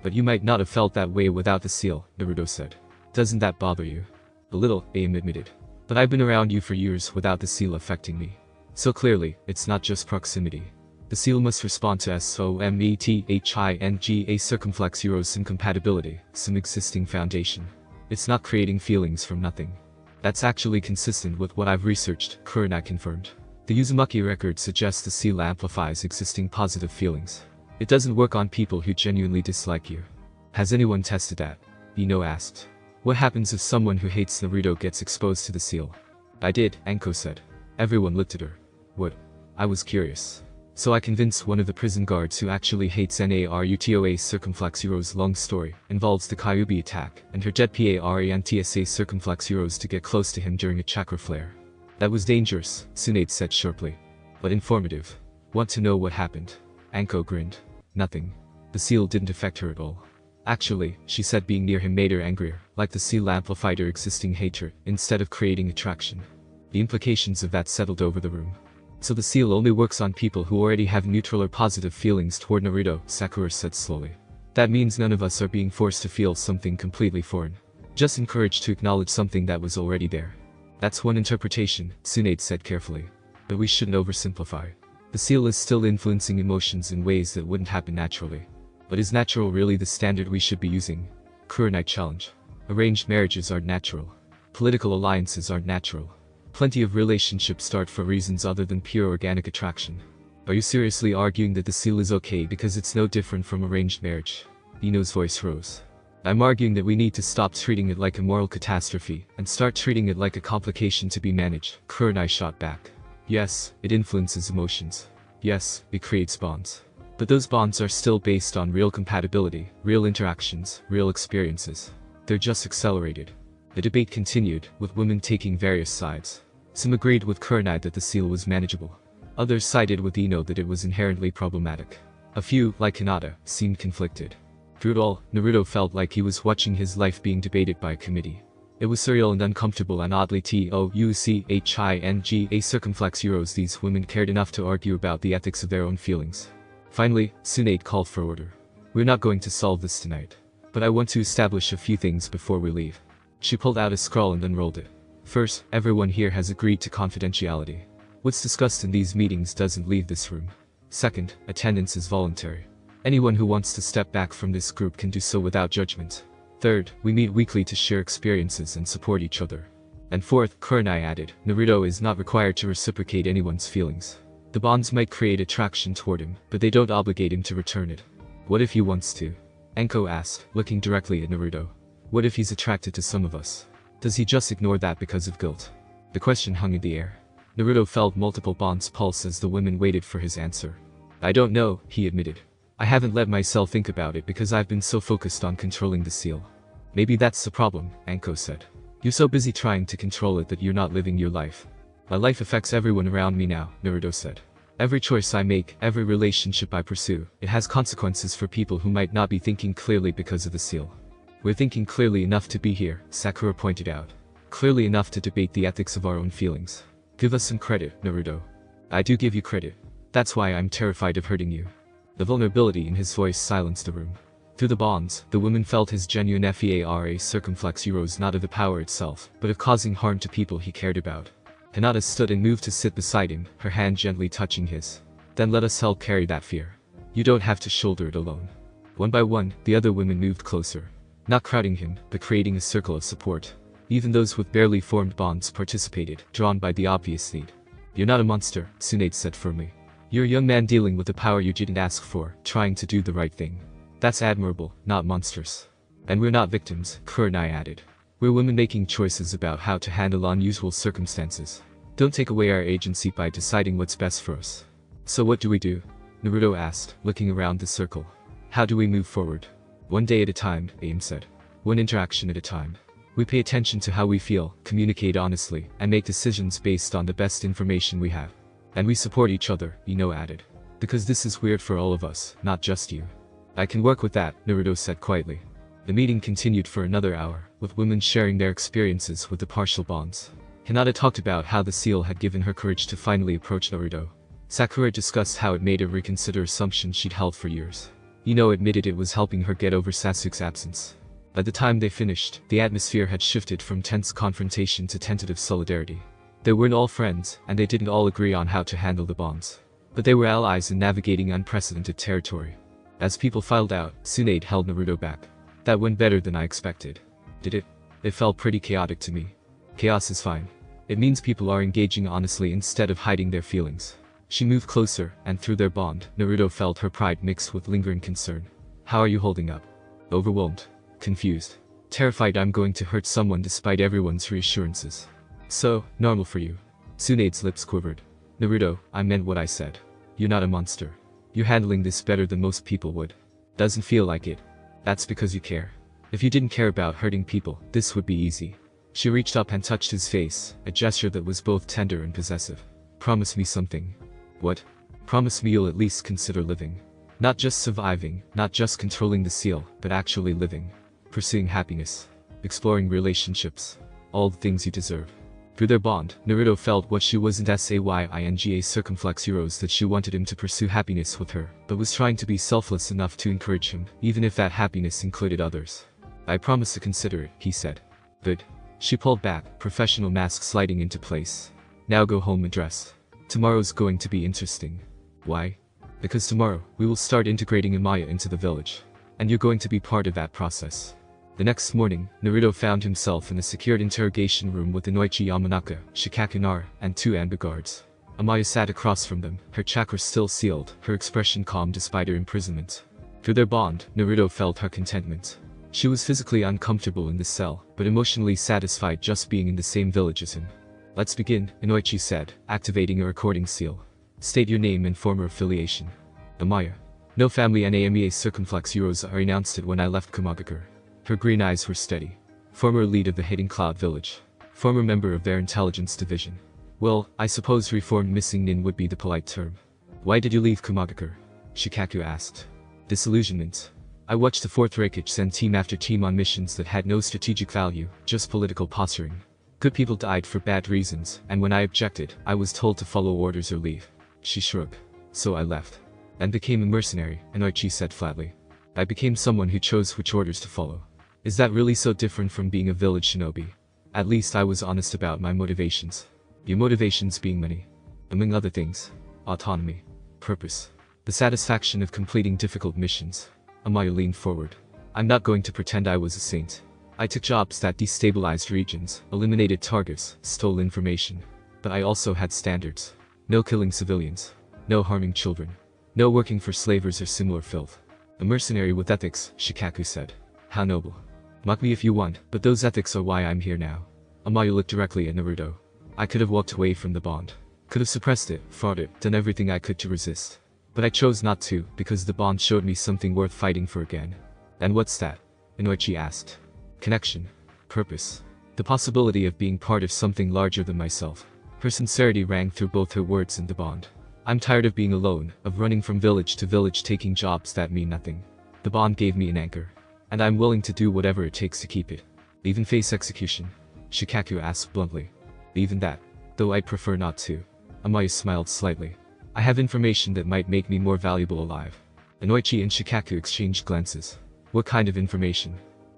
But you might not have felt that way without the seal, Naruto said. Doesn't that bother you? A little, Aim admitted. But I've been around you for years without the seal affecting me. So clearly, it's not just proximity. The seal must respond to SOMETHINGA circumflex Euros incompatibility, some existing foundation. It's not creating feelings from nothing. That's actually consistent with what I've researched, Kurenai confirmed. The Uzumaki record suggests the seal amplifies existing positive feelings. It doesn't work on people who genuinely dislike you. Has anyone tested that? Ino asked. What happens if someone who hates Naruto gets exposed to the seal? I did, Anko said. Everyone looked at her. What? I was curious. So I convinced one of the prison guards who actually hates Naruto. Circumflex Euro's long story involves the Kyuubi attack and her dead Pari and TSA Circumflex Euros to get close to him during a chakra flare. That was dangerous, Tsunade said sharply. But informative. Want to know what happened? Anko grinned. Nothing. The seal didn't affect her at all. Actually, she said being near him made her angrier, like the seal amplified her existing hatred, instead of creating attraction. The implications of that settled over the room. So the seal only works on people who already have neutral or positive feelings toward Naruto, Sakura said slowly. That means none of us are being forced to feel something completely foreign. Just encouraged to acknowledge something that was already there. That's one interpretation, Tsunade said carefully. But we shouldn't oversimplify. The seal is still influencing emotions in ways that wouldn't happen naturally. But is natural really the standard we should be using? Kurenai challenge. Arranged marriages aren't natural. Political alliances aren't natural. Plenty of relationships start for reasons other than pure organic attraction. Are you seriously arguing that the seal is okay because it's no different from arranged marriage? Ino's voice rose. I'm arguing that we need to stop treating it like a moral catastrophe and start treating it like a complication to be managed, Kurenai shot back. Yes, it influences emotions. Yes, it creates bonds. But those bonds are still based on real compatibility, real interactions, real experiences. They're just accelerated. The debate continued, with women taking various sides. Some agreed with Kurenai that the seal was manageable. Others sided with Ino that it was inherently problematic. A few, like Hinata, seemed conflicted. Through it all, Naruto felt like he was watching his life being debated by a committee. It was surreal and uncomfortable and oddly touching. Circumflex Euros. These women cared enough to argue about the ethics of their own feelings. Finally, Tsunade called for order. We're not going to solve this tonight. But I want to establish a few things before we leave. She pulled out a scroll and unrolled it. First, everyone here has agreed to confidentiality. What's discussed in these meetings doesn't leave this room. Second, attendance is voluntary. Anyone who wants to step back from this group can do so without judgment. Third, we meet weekly to share experiences and support each other. And fourth, Kurenai added, Naruto is not required to reciprocate anyone's feelings. The bonds might create attraction toward him, but they don't obligate him to return it. What if he wants to? Anko asked, looking directly at Naruto. What if he's attracted to some of us? Does he just ignore that because of guilt? The question hung in the air. Naruto felt multiple bonds pulse as the women waited for his answer. I don't know, he admitted. I haven't let myself think about it because I've been so focused on controlling the seal. Maybe that's the problem, Anko said. You're so busy trying to control it that you're not living your life. My life affects everyone around me now, Naruto said. Every choice I make, every relationship I pursue, it has consequences for people who might not be thinking clearly because of the seal. We're thinking clearly enough to be here, Sakura pointed out. Clearly enough to debate the ethics of our own feelings. Give us some credit, Naruto. I do give you credit. That's why I'm terrified of hurting you. The vulnerability in his voice silenced the room. Through the bonds, the woman felt his genuine FEARA circumflex Euros not of the power itself, but of causing harm to people he cared about. Hinata stood and moved to sit beside him, her hand gently touching his. Then let us help carry that fear. You don't have to shoulder it alone. One by one, the other women moved closer. Not crowding him, but creating a circle of support. Even those with barely formed bonds participated, drawn by the obvious need. You're not a monster, Tsunade said firmly. You're a young man dealing with the power you didn't ask for, trying to do the right thing. That's admirable, not monstrous. And we're not victims, Kurenai added. We're women making choices about how to handle unusual circumstances. Don't take away our agency by deciding what's best for us. So what do we do? Naruto asked, looking around the circle. How do we move forward? One day at a time, Aim said. One interaction at a time. We pay attention to how we feel, communicate honestly, and make decisions based on the best information we have. And we support each other, Ino added. Because this is weird for all of us, not just you. I can work with that, Naruto said quietly. The meeting continued for another hour, with women sharing their experiences with the partial bonds. Hinata talked about how the seal had given her courage to finally approach Naruto. Sakura discussed how it made her reconsider assumptions she'd held for years. Ino admitted it was helping her get over Sasuke's absence. By the time they finished, the atmosphere had shifted from tense confrontation to tentative solidarity. They weren't all friends, and they didn't all agree on how to handle the bonds. But they were allies in navigating unprecedented territory. As people filed out, Tsunade held Naruto back. That went better than I expected. Did it? It felt pretty chaotic to me. Chaos is fine. It means people are engaging honestly instead of hiding their feelings. She moved closer, and through their bond, Naruto felt her pride mixed with lingering concern. How are you holding up? Overwhelmed. Confused. Terrified I'm going to hurt someone despite everyone's reassurances. So, normal for you. Tsunade's lips quivered. Naruto, I meant what I said. You're not a monster. You're handling this better than most people would. Doesn't feel like it. That's because you care. If you didn't care about hurting people, this would be easy. She reached up and touched his face, a gesture that was both tender and possessive. Promise me something. What? Promise me you'll at least consider living. Not just surviving, not just controlling the seal, but actually living. Pursuing happiness. Exploring relationships. All the things you deserve. Through their bond, Naruto felt what she wasn't saying circumflex heroes that she wanted him to pursue happiness with her, but was trying to be selfless enough to encourage him, even if that happiness included others. I promise to consider it, he said. Good. She pulled back, professional mask sliding into place. Now go home and dress. Tomorrow's going to be interesting. Why? Because tomorrow, we will start integrating Amaya into the village. And you're going to be part of that process. The next morning, Naruto found himself in a secured interrogation room with Inoichi Yamanaka, Shikaku Nara, and 2 Amba guards. Amaya sat across from them, her chakra still sealed, her expression calm despite her imprisonment. Through their bond, Naruto felt her contentment. She was physically uncomfortable in the cell, but emotionally satisfied just being in the same village as him. Let's begin, Inoichi said, activating a recording seal. State your name and former affiliation. Amaya. No family NAMEA circumflex heroes are announced it when I left Kumagakure. Her green eyes were steady. Former lead of the Hidden Cloud Village. Former member of their intelligence division. Well, I suppose reformed missing nin would be the polite term. Why did you leave Kumagakure? Shikaku asked. Disillusionment. I watched the 4th Reikage send team after team on missions that had no strategic value, just political posturing. Good people died for bad reasons, and when I objected, I was told to follow orders or leave. She shrugged. So I left. And became a mercenary, Inoichi said flatly. I became someone who chose which orders to follow. Is that really so different from being a village shinobi? At least I was honest about my motivations. Your motivations being many. Among other things. Autonomy. Purpose. The satisfaction of completing difficult missions. Amaya leaned forward. I'm not going to pretend I was a saint. I took jobs that destabilized regions, eliminated targets, stole information. But I also had standards. No killing civilians. No harming children. No working for slavers or similar filth. A mercenary with ethics, Shikaku said. How noble. Mock me if you want, but those ethics are why I'm here now. Amaya looked directly at Naruto. I could have walked away from the bond. Could have suppressed it, fought it, done everything I could to resist. But I chose not to, because the bond showed me something worth fighting for again. And what's that? Inoichi asked. Connection. Purpose. The possibility of being part of something larger than myself. Her sincerity rang through both her words and the bond. I'm tired of being alone, of running from village to village taking jobs that mean nothing. The bond gave me an anchor. And I'm willing to do whatever it takes to keep it. Even face execution? Shikaku asked bluntly. Even that. Though I'd prefer not to. Amaya smiled slightly. I have information that might make me more valuable alive. Inoichi and Shikaku exchanged glances. What kind of information?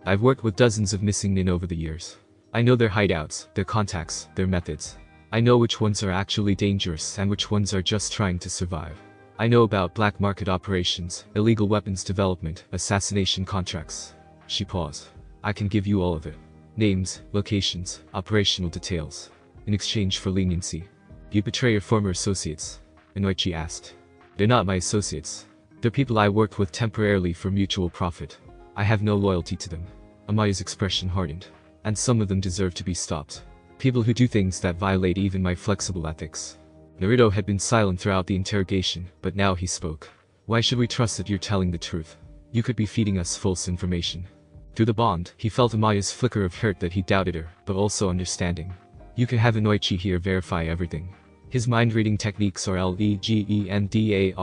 I've worked with dozens of missing nin over the years. I know their hideouts, their contacts, their methods. I know which ones are actually dangerous and which ones are just trying to survive. I know about black market operations, illegal weapons development, assassination contracts. She paused. I can give you all of it. Names, locations, operational details. In exchange for leniency. You betray your former associates? Inoichi asked. They're not my associates. They're people I worked with temporarily for mutual profit. I have no loyalty to them. Amaya's expression hardened. And some of them deserve to be stopped. People who do things that violate even my flexible ethics. Naruto had been silent throughout the interrogation, but now he spoke. Why should we trust that you're telling the truth? You could be feeding us false information. Through the bond, he felt Amaya's flicker of hurt that he doubted her, but also understanding. You can have Inoichi here verify everything. His mind-reading techniques are legendaray.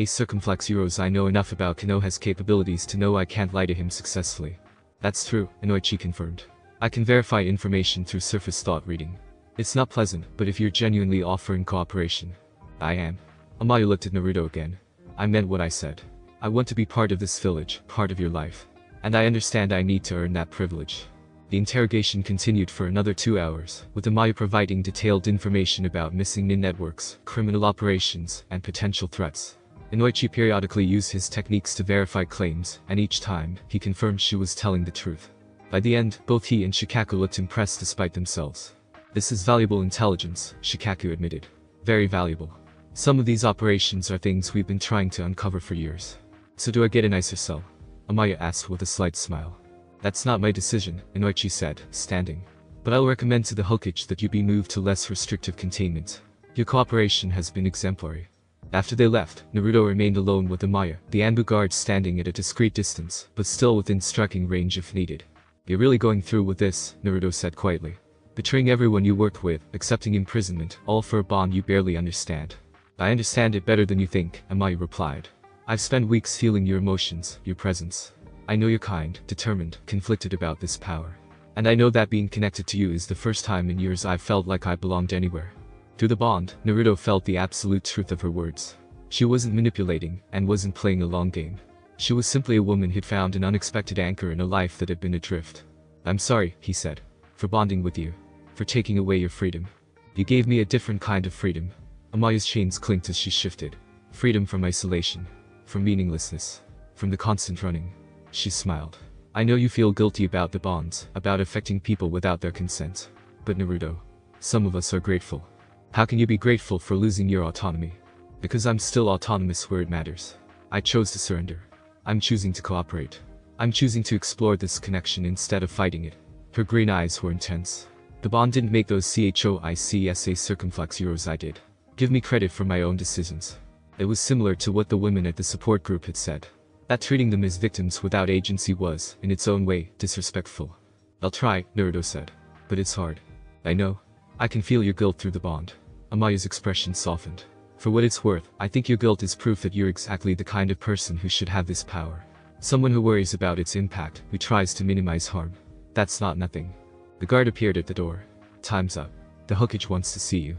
Circumflex heroes I know enough about Konoha's capabilities to know I can't lie to him successfully. That's true, Inoichi confirmed. I can verify information through surface thought reading. It's not pleasant, but if you're genuinely offering cooperation. I am. Amaya looked at Naruto again. I meant what I said. I want to be part of this village, part of your life. And I understand I need to earn that privilege. The interrogation continued for another 2 hours, with Amaya providing detailed information about missing nin networks, criminal operations, and potential threats. Inoichi periodically used his techniques to verify claims, and each time, he confirmed she was telling the truth. By the end, both he and Shikaku looked impressed despite themselves. This is valuable intelligence, Shikaku admitted. Very valuable. Some of these operations are things we've been trying to uncover for years. So do I get a nicer cell? Amaya asked with a slight smile. That's not my decision, Inoichi said, standing. But I'll recommend to the Hokage that you be moved to less restrictive containment. Your cooperation has been exemplary. After they left, Naruto remained alone with Amaya, the Anbu guard standing at a discreet distance, but still within striking range if needed. "You're really going through with this," Naruto said quietly. "Betraying everyone you worked with, accepting imprisonment, all for a bond you barely understand." "I understand it better than you think," Amaya replied. "I've spent weeks feeling your emotions, your presence. I know you're kind, determined, conflicted about this power. And I know that being connected to you is the first time in years I've felt like I belonged anywhere." Through the bond, Naruto felt the absolute truth of her words. She wasn't manipulating, and wasn't playing a long game. She was simply a woman who'd found an unexpected anchor in a life that had been adrift. "I'm sorry," he said, "for bonding with you. For taking away your freedom. You gave me a different kind of freedom." Amaya's chains clinked as she shifted. "Freedom from isolation. From meaninglessness. From the constant running." She smiled. "I know you feel guilty about the bonds, about affecting people without their consent. But Naruto, some of us are grateful." "How can you be grateful for losing your autonomy?" "Because I'm still autonomous where it matters. I chose to surrender. I'm choosing to cooperate. I'm choosing to explore this connection instead of fighting it." Her green eyes were intense. "The bond didn't make those choice circumflex euros I did. Give me credit for my own decisions." It was similar to what the women at the support group had said. That treating them as victims without agency was, in its own way, disrespectful. "I'll try," Naruto said. "But it's hard." "I know. I can feel your guilt through the bond." Amaya's expression softened. "For what it's worth, I think your guilt is proof that you're exactly the kind of person who should have this power. Someone who worries about its impact, who tries to minimize harm. That's not nothing." The guard appeared at the door. "Time's up. The Hokage wants to see you."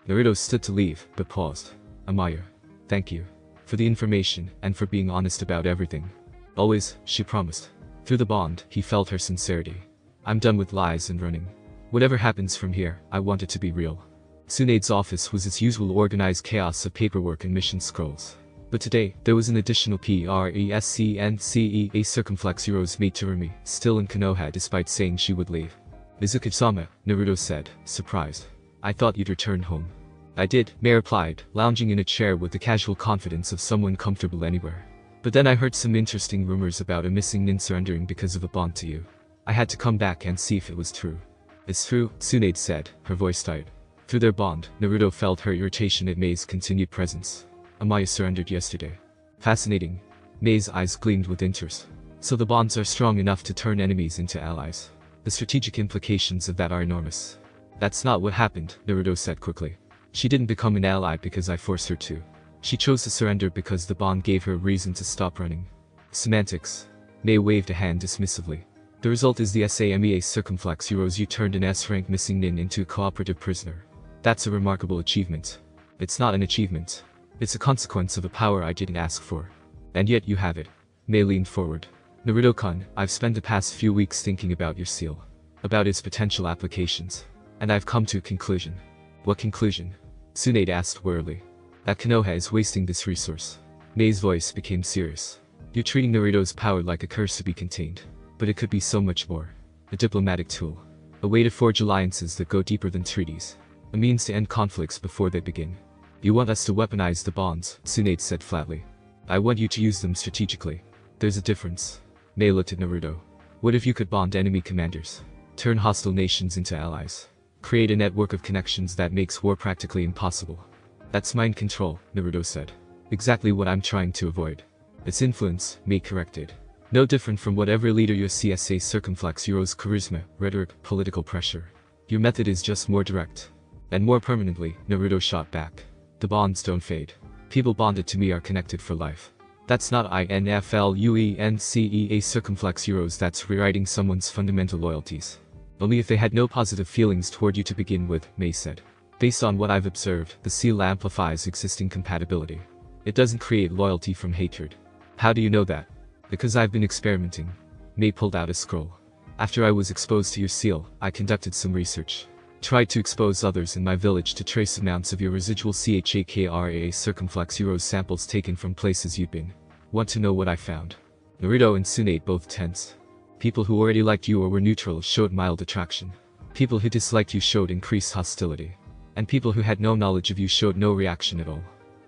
Naruto stood to leave, but paused. "Amaya. Thank you. For the information, and for being honest about everything. Always," she promised. Through the bond, he felt her sincerity. "I'm done with lies and running. Whatever happens from here, I want it to be real." Tsunade's office was its usual organized chaos of paperwork and mission scrolls. But today, there was an additional prescnce circumflex euros made to Rumi, still in Konoha despite saying she would leave. "Mizuki-sama," Naruto said, surprised. "I thought you'd return home." "I did," Mei replied, lounging in a chair with the casual confidence of someone comfortable anywhere. "But then I heard some interesting rumors about a missing nin surrendering because of a bond to you. I had to come back and see if it was true." "It's true," Tsunade said, her voice tight. Through their bond, Naruto felt her irritation at Mei's continued presence. "Amaya surrendered yesterday." "Fascinating." Mei's eyes gleamed with interest. "So the bonds are strong enough to turn enemies into allies. The strategic implications of that are enormous." "That's not what happened," Naruto said quickly. "She didn't become an ally because I forced her to. She chose to surrender because the bond gave her a reason to stop running." "Semantics." Mei waved a hand dismissively. "The result is the SAMEA circumflex euros you turned an S-rank missing nin into a cooperative prisoner. That's a remarkable achievement." "It's not an achievement. It's a consequence of a power I didn't ask for." "And yet you have it." Mei leaned forward. "Naruto-kun, I've spent the past few weeks thinking about your seal. About its potential applications. And I've come to a conclusion." "What conclusion?" Tsunade asked wearily. "That Konoha is wasting this resource." Mei's voice became serious. "You're treating Naruto's power like a curse to be contained. But it could be so much more. A diplomatic tool. A way to forge alliances that go deeper than treaties. A means to end conflicts before they begin." "You want us to weaponize the bonds," Tsunade said flatly. "I want you to use them strategically. There's a difference." Mei looked at Naruto. "What if you could bond enemy commanders? Turn hostile nations into allies. Create a network of connections that makes war practically impossible." "That's mind control," Naruto said. "Exactly what I'm trying to avoid." "It's influence," Mei corrected. "No different from what every leader your CSA circumflex euros charisma, rhetoric, political pressure. Your method is just more direct. And more permanently," Naruto shot back. "The bonds don't fade. People bonded to me are connected for life. That's not influencea circumflex euros, that's rewriting someone's fundamental loyalties. Only if they had no positive feelings toward you to begin with," Mei said. "Based on what I've observed, the seal amplifies existing compatibility. It doesn't create loyalty from hatred." "How do you know that?" "Because I've been experimenting." Mei pulled out a scroll. "After I was exposed to your seal, I conducted some research. Tried to expose others in my village to trace amounts of your residual CHAKRA circumflex euros samples taken from places you'd been. Want to know what I found?" Naruto and Tsunade both tensed. "People who already liked you or were neutral showed mild attraction. People who disliked you showed increased hostility. And people who had no knowledge of you showed no reaction at all."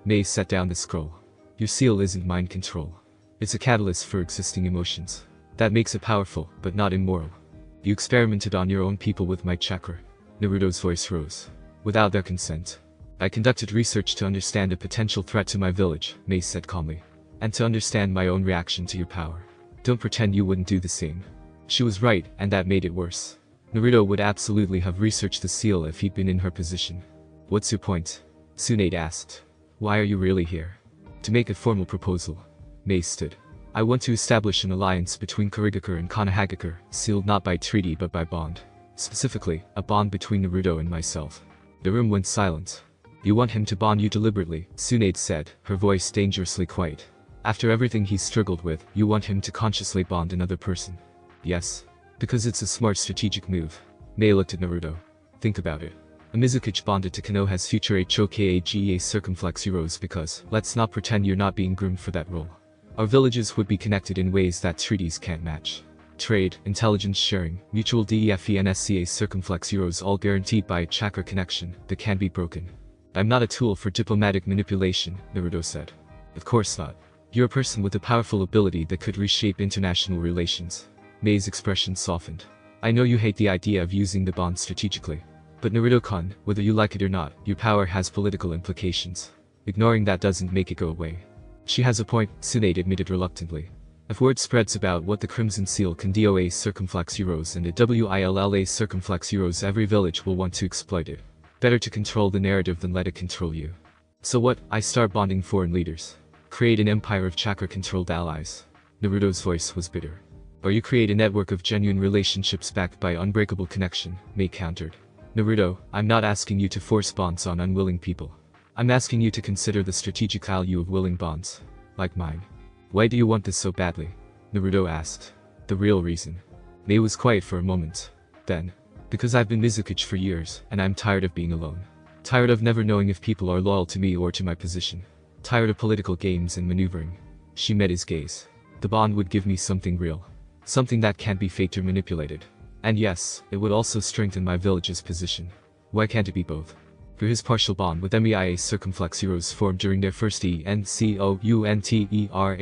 Mei set down the scroll. "Your seal isn't mind control. It's a catalyst for existing emotions. That makes it powerful, but not immoral. You experimented on your own people with my chakra." Naruto's voice rose. "Without their consent." I conducted research to understand a potential threat to my village, Mei said calmly. And to understand my own reaction to your power. Don't pretend you wouldn't do the same. She was right, and that made it worse. Naruto would absolutely have researched the seal if he'd been in her position. What's your point? Tsunade asked. Why are you really here? To make a formal proposal. Mei stood. I want to establish an alliance between Kurigakure and Konohagakure, sealed not by treaty but by bond. Specifically, a bond between Naruto and myself. The room went silent. You want him to bond you deliberately, Tsunade said, her voice dangerously quiet. After everything he's struggled with, you want him to consciously bond another person. Yes. Because it's a smart strategic move. Mei looked at Naruto. Think about it. A Mizukichi bonded to Konoha's future Hokage circumflex heroes because, let's not pretend you're not being groomed for that role. Our villages would be connected in ways that treaties can't match. Trade, intelligence sharing, mutual DEFENSCA circumflex heroes all guaranteed by a chakra connection that can be broken. I'm not a tool for diplomatic manipulation, Naruto said. Of course not. You're a person with a powerful ability that could reshape international relations. Mei's expression softened. I know you hate the idea of using the bond strategically. But Naruto-kun, whether you like it or not, your power has political implications. Ignoring that doesn't make it go away. She has a point, Tsunade admitted reluctantly. If word spreads about what the Crimson Seal can DOA circumflex heroes and the WILLA circumflex heroes, every village will want to exploit it. Better to control the narrative than let it control you. So what? I start bonding foreign leaders. Create an empire of chakra-controlled allies. Naruto's voice was bitter. Or you create a network of genuine relationships backed by unbreakable connection, Mei countered. Naruto, I'm not asking you to force bonds on unwilling people. I'm asking you to consider the strategic value of willing bonds. Like mine. Why do you want this so badly? Naruto asked. The real reason. Mei was quiet for a moment. Then. Because I've been Mizukichi for years, and I'm tired of being alone. Tired of never knowing if people are loyal to me or to my position. Tired of political games and maneuvering. She met his gaze. The bond would give me something real. Something that can't be faked or manipulated. And yes, it would also strengthen my village's position. Why can't it be both? Through his partial bond with MEIA circumflex heroes formed during their first ENCOUNTERA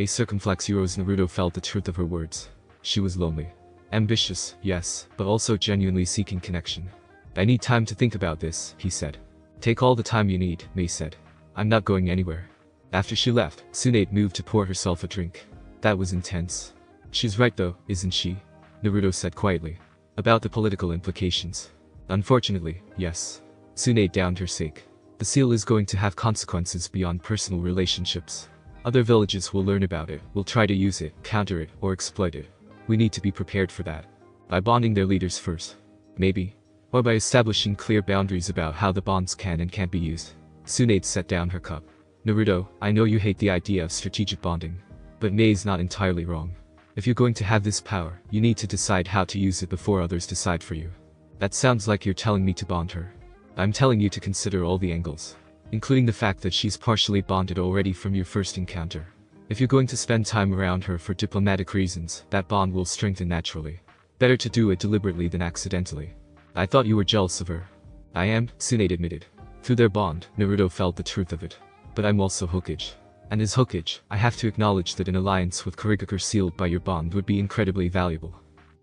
circumflex heroes, Naruto felt the truth of her words. She was lonely. Ambitious, yes, but also genuinely seeking connection. I need time to think about this, he said. Take all the time you need, Mei said. I'm not going anywhere. After she left, Tsunade moved to pour herself a drink. That was intense. She's right though, isn't she? Naruto said quietly. About the political implications. Unfortunately, yes. Tsunade downed her sake. The seal is going to have consequences beyond personal relationships. Other villages will learn about it, will try to use it, counter it, or exploit it. We need to be prepared for that. By bonding their leaders first. Maybe. Or by establishing clear boundaries about how the bonds can and can't be used. Tsunade set down her cup. Naruto, I know you hate the idea of strategic bonding. But Mei's not entirely wrong. If you're going to have this power, you need to decide how to use it before others decide for you. That sounds like you're telling me to bond her. I'm telling you to consider all the angles. Including the fact that she's partially bonded already from your first encounter. If you're going to spend time around her for diplomatic reasons, that bond will strengthen naturally. Better to do it deliberately than accidentally. I thought you were jealous of her. I am, Tsunade admitted. Through their bond, Naruto felt the truth of it. But I'm also Hokage. And as Hokage, I have to acknowledge that an alliance with Kurigakure sealed by your bond would be incredibly valuable.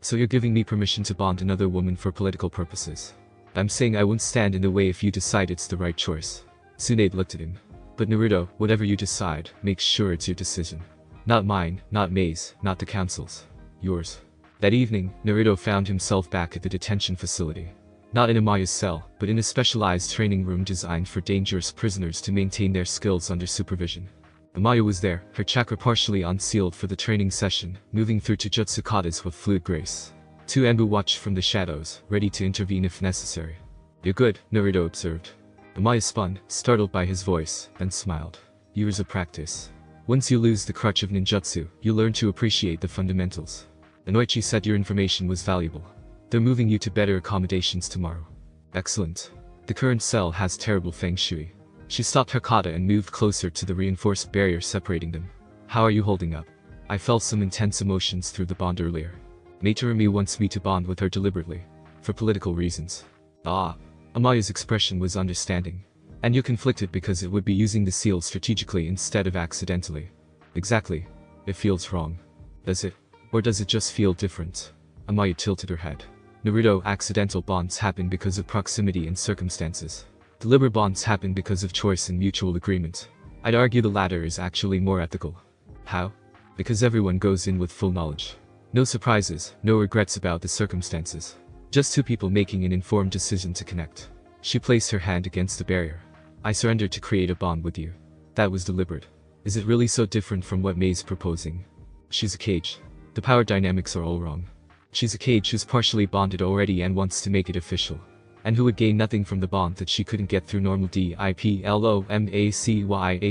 So you're giving me permission to bond another woman for political purposes. I'm saying I won't stand in the way if you decide it's the right choice. Tsunade looked at him. But Naruto, whatever you decide, make sure it's your decision. Not mine, not Mei's, not the council's. Yours. That evening, Naruto found himself back at the detention facility. Not in Amaya's cell, but in a specialized training room designed for dangerous prisoners to maintain their skills under supervision. Amaya was there, her chakra partially unsealed for the training session, moving through Taijutsu katas with fluid grace. Two Anbu watched from the shadows, ready to intervene if necessary. You're good, Naruto observed. Amaya spun, startled by his voice, then smiled. Years of practice. Once you lose the crutch of ninjutsu, you learn to appreciate the fundamentals. Anoichi said your information was valuable. They're moving you to better accommodations tomorrow. Excellent. The current cell has terrible feng shui. She stopped her kata and moved closer to the reinforced barrier separating them. How are you holding up? I felt some intense emotions through the bond earlier. Materumi wants me to bond with her deliberately. For political reasons. Ah. Amaya's expression was understanding. And you're conflicted because it would be using the seal strategically instead of accidentally. Exactly. It feels wrong. Does it? Or does it just feel different? Amaya tilted her head. Naruto, accidental bonds happen because of proximity and circumstances. Deliberate bonds happen because of choice and mutual agreement. I'd argue the latter is actually more ethical. How? Because everyone goes in with full knowledge. No surprises, no regrets about the circumstances. Just two people making an informed decision to connect. She placed her hand against the barrier. I surrendered to create a bond with you. That was deliberate. Is it really so different from what May's proposing? She's a cage. The power dynamics are all wrong. She's a cage who's partially bonded already and wants to make it official. And who would gain nothing from the bond that she couldn't get through normal diplomacy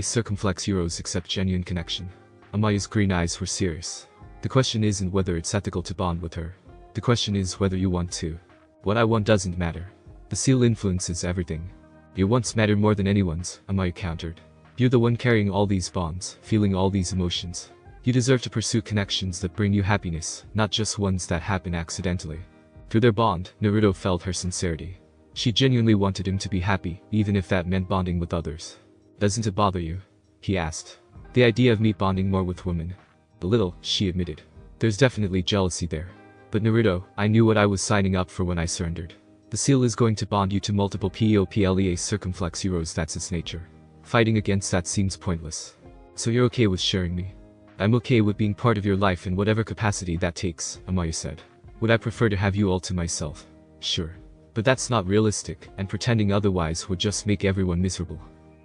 circumflex euros except genuine connection. Amaya's green eyes were serious. The question isn't whether it's ethical to bond with her. The question is whether you want to. What I want doesn't matter. The seal influences everything. Your wants matter more than anyone's, Amaya countered. You're the one carrying all these bonds, feeling all these emotions. You deserve to pursue connections that bring you happiness, not just ones that happen accidentally. Through their bond, Naruto felt her sincerity. She genuinely wanted him to be happy, even if that meant bonding with others. Doesn't it bother you? He asked. The idea of me bonding more with women. A little, she admitted. There's definitely jealousy there. But Naruto, I knew what I was signing up for when I surrendered. The seal is going to bond you to multiple POPLEA circumflex euros, that's its nature. Fighting against that seems pointless. So you're okay with sharing me? I'm okay with being part of your life in whatever capacity that takes, Amaya said. Would I prefer to have you all to myself? Sure. But that's not realistic, and pretending otherwise would just make everyone miserable.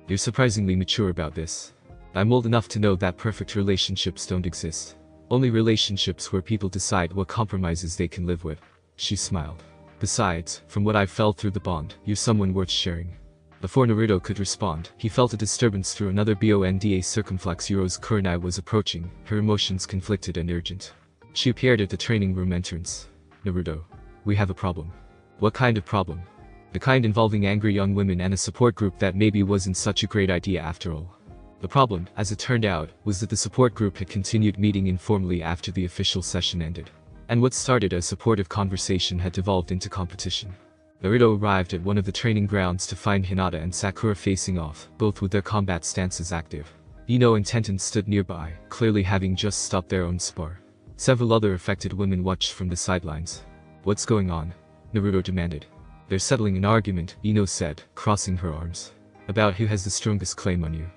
You're surprisingly mature about this. I'm old enough to know that perfect relationships don't exist. Only relationships where people decide what compromises they can live with. She smiled. Besides, from what I've felt through the bond, you're someone worth sharing. Before Naruto could respond, he felt a disturbance through another bonda circumflex euros. Kurenai was approaching, her emotions conflicted and urgent. She appeared at the training room entrance. Naruto. We have a problem. What kind of problem? The kind involving angry young women and a support group that maybe wasn't such a great idea after all. The problem, as it turned out, was that the support group had continued meeting informally after the official session ended. And what started as supportive conversation had devolved into competition. Naruto arrived at one of the training grounds to find Hinata and Sakura facing off, both with their combat stances active. Ino and Tenten stood nearby, clearly having just stopped their own spar. Several other affected women watched from the sidelines. What's going on? Naruto demanded. They're settling an argument, Ino said, crossing her arms. About who has the strongest claim on you.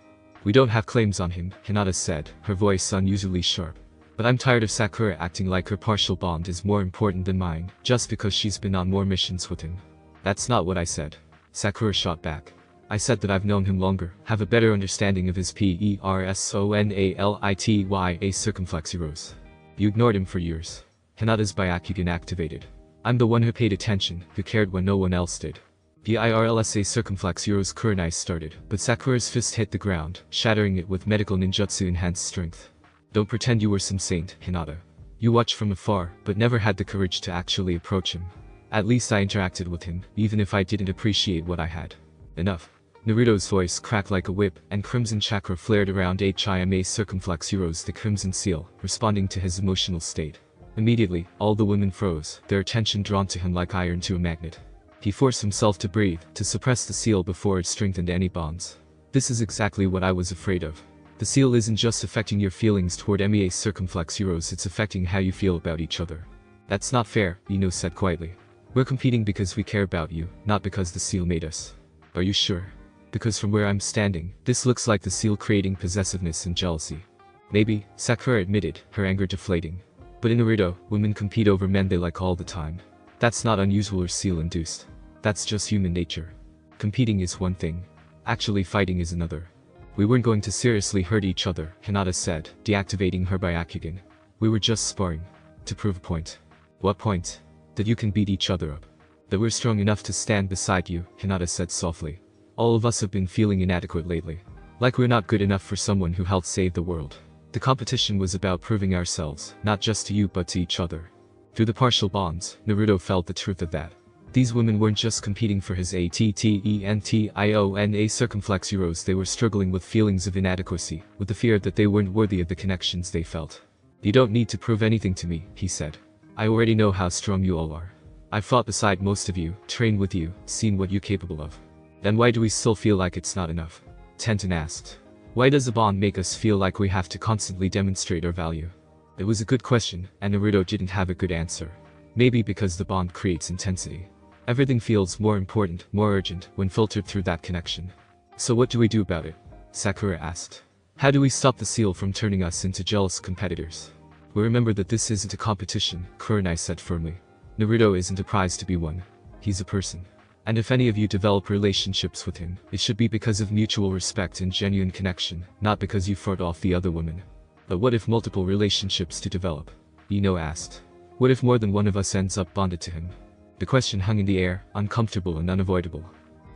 We don't have claims on him, Hinata said, her voice unusually sharp. But I'm tired of Sakura acting like her partial bond is more important than mine, just because she's been on more missions with him. That's not what I said. Sakura shot back. I said that I've known him longer, have a better understanding of his personality circumflex euros. You ignored him for years. Hinata's Byakugan activated. I'm the one who paid attention, who cared when no one else did. The IRLSA circumflex euros Kurenai started, but Sakura's fist hit the ground, shattering it with medical ninjutsu enhanced strength. Don't pretend you were some saint, Hinata. You watched from afar, but never had the courage to actually approach him. At least I interacted with him, even if I didn't appreciate what I had. Enough. Naruto's voice cracked like a whip, and crimson chakra flared around HIMA circumflex euros, the crimson seal, responding to his emotional state. Immediately, all the women froze, their attention drawn to him like iron to a magnet. He forced himself to breathe, to suppress the seal before it strengthened any bonds. This is exactly what I was afraid of. The seal isn't just affecting your feelings toward MEA circumflex euros, it's affecting how you feel about each other. That's not fair, Ino said quietly. We're competing because we care about you, not because the seal made us. Are you sure? Because from where I'm standing, this looks like the seal creating possessiveness and jealousy. Maybe, Sakura admitted, her anger deflating. But in Naruto, women compete over men they like all the time. That's not unusual or seal-induced. That's just human nature. Competing is one thing. Actually fighting is another. We weren't going to seriously hurt each other, Hinata said, deactivating her Byakugan. We were just sparring. To prove a point. What point? That you can beat each other up. That we're strong enough to stand beside you, Hinata said softly. All of us have been feeling inadequate lately. Like we're not good enough for someone who helped save the world. The competition was about proving ourselves, not just to you but to each other. Through the partial bonds, Naruto felt the truth of that. These women weren't just competing for his ATTENTIONA circumflex euros, they were struggling with feelings of inadequacy, with the fear that they weren't worthy of the connections they felt. You don't need to prove anything to me, he said. I already know how strong you all are. I've fought beside most of you, trained with you, seen what you're capable of. Then why do we still feel like it's not enough? Tenten asked. Why does a bond make us feel like we have to constantly demonstrate our value? It was a good question, and Naruto didn't have a good answer. Maybe because the bond creates intensity. Everything feels more important, more urgent, when filtered through that connection. So what do we do about it? Sakura asked. How do we stop the seal from turning us into jealous competitors? We remember that this isn't a competition, Kurenai said firmly. Naruto isn't a prize to be won. He's a person. And if any of you develop relationships with him, it should be because of mutual respect and genuine connection, not because you fought off the other women. But what if multiple relationships to develop? Ino asked. What if more than one of us ends up bonded to him? The question hung in the air, uncomfortable and unavoidable.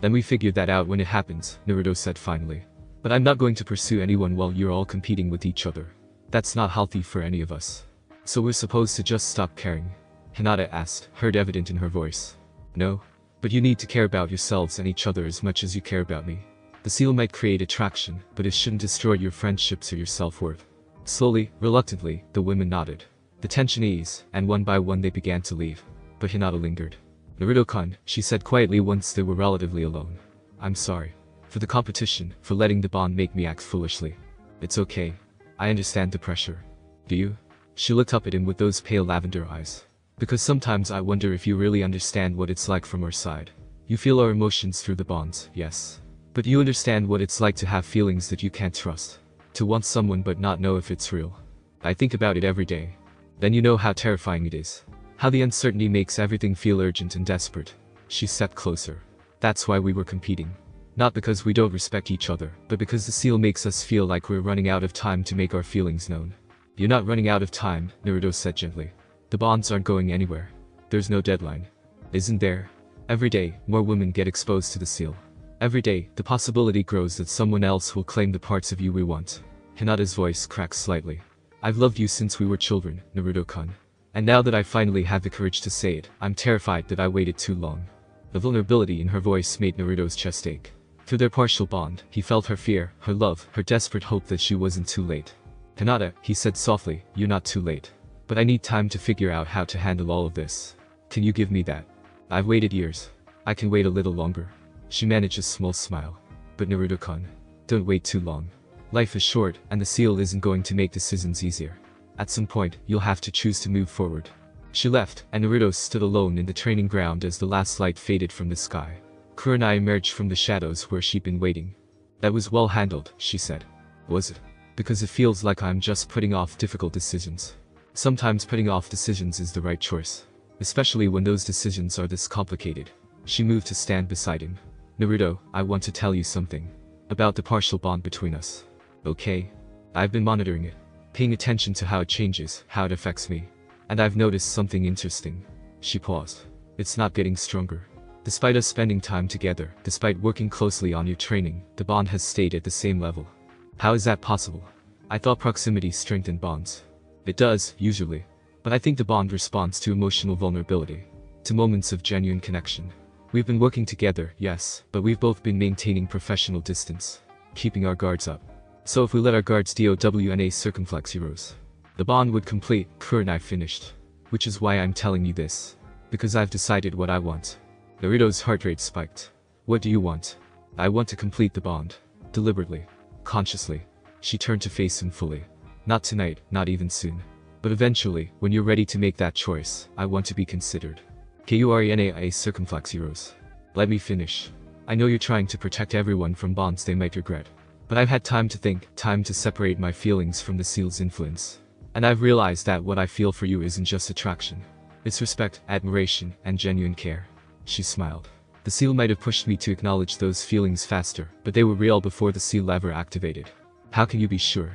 Then we figure that out when it happens, Naruto said finally. But I'm not going to pursue anyone while you're all competing with each other. That's not healthy for any of us. So we're supposed to just stop caring? Hinata asked, hurt evident in her voice. No. But you need to care about yourselves and each other as much as you care about me. The seal might create attraction, but it shouldn't destroy your friendships or your self-worth. Slowly, reluctantly, the women nodded. The tension eased, and one by one they began to leave. But Hinata lingered. Naruto-kun, she said quietly once they were relatively alone. I'm sorry. For the competition, for letting the bond make me act foolishly. It's okay. I understand the pressure. Do you? She looked up at him with those pale lavender eyes. Because sometimes I wonder if you really understand what it's like from our side. You feel our emotions through the bonds, yes. But you understand what it's like to have feelings that you can't trust. To want someone but not know if it's real. I think about it every day. Then you know how terrifying it is. How the uncertainty makes everything feel urgent and desperate. She stepped closer. That's why we were competing. Not because we don't respect each other, but because the seal makes us feel like we're running out of time to make our feelings known. You're not running out of time, Naruto said gently. The bonds aren't going anywhere. There's no deadline. Isn't there? Every day, more women get exposed to the seal. Every day, the possibility grows that someone else will claim the parts of you we want. Hinata's voice cracked slightly. I've loved you since we were children, Naruto-kun. And now that I finally have the courage to say it, I'm terrified that I waited too long. The vulnerability in her voice made Naruto's chest ache. Through their partial bond, he felt her fear, her love, her desperate hope that she wasn't too late. Hinata, he said softly, you're not too late. But I need time to figure out how to handle all of this. Can you give me that? I've waited years. I can wait a little longer. She managed a small smile. But Naruto-kun, don't wait too long. Life is short, and the seal isn't going to make decisions easier. At some point, you'll have to choose to move forward. She left, and Naruto stood alone in the training ground as the last light faded from the sky. Kurenai emerged from the shadows where she'd been waiting. That was well handled, she said. Was it? Because it feels like I'm just putting off difficult decisions. Sometimes putting off decisions is the right choice. Especially when those decisions are this complicated. She moved to stand beside him. Naruto, I want to tell you something. About the partial bond between us. Okay? I've been monitoring it. Paying attention to how it changes, how it affects me. And I've noticed something interesting. She paused. It's not getting stronger. Despite us spending time together, despite working closely on your training, the bond has stayed at the same level. How is that possible? I thought proximity strengthened bonds. It does, usually. But I think the bond responds to emotional vulnerability. To moments of genuine connection. We've been working together, yes, but we've both been maintaining professional distance. Keeping our guards up. So if we let our guards DOWNA circumflex heroes, the bond would complete, Kurenai finished. Which is why I'm telling you this. Because I've decided what I want. Naruto's heart rate spiked. What do you want? I want to complete the bond. Deliberately. Consciously. She turned to face him fully. Not tonight, not even soon. But eventually, when you're ready to make that choice, I want to be considered. KURENAIA circumflex heroes. Let me finish. I know you're trying to protect everyone from bonds they might regret. But I've had time to think, time to separate my feelings from the seal's influence. And I've realized that what I feel for you isn't just attraction. It's respect, admiration, and genuine care. She smiled. The seal might have pushed me to acknowledge those feelings faster, but they were real before the seal ever activated. How can you be sure?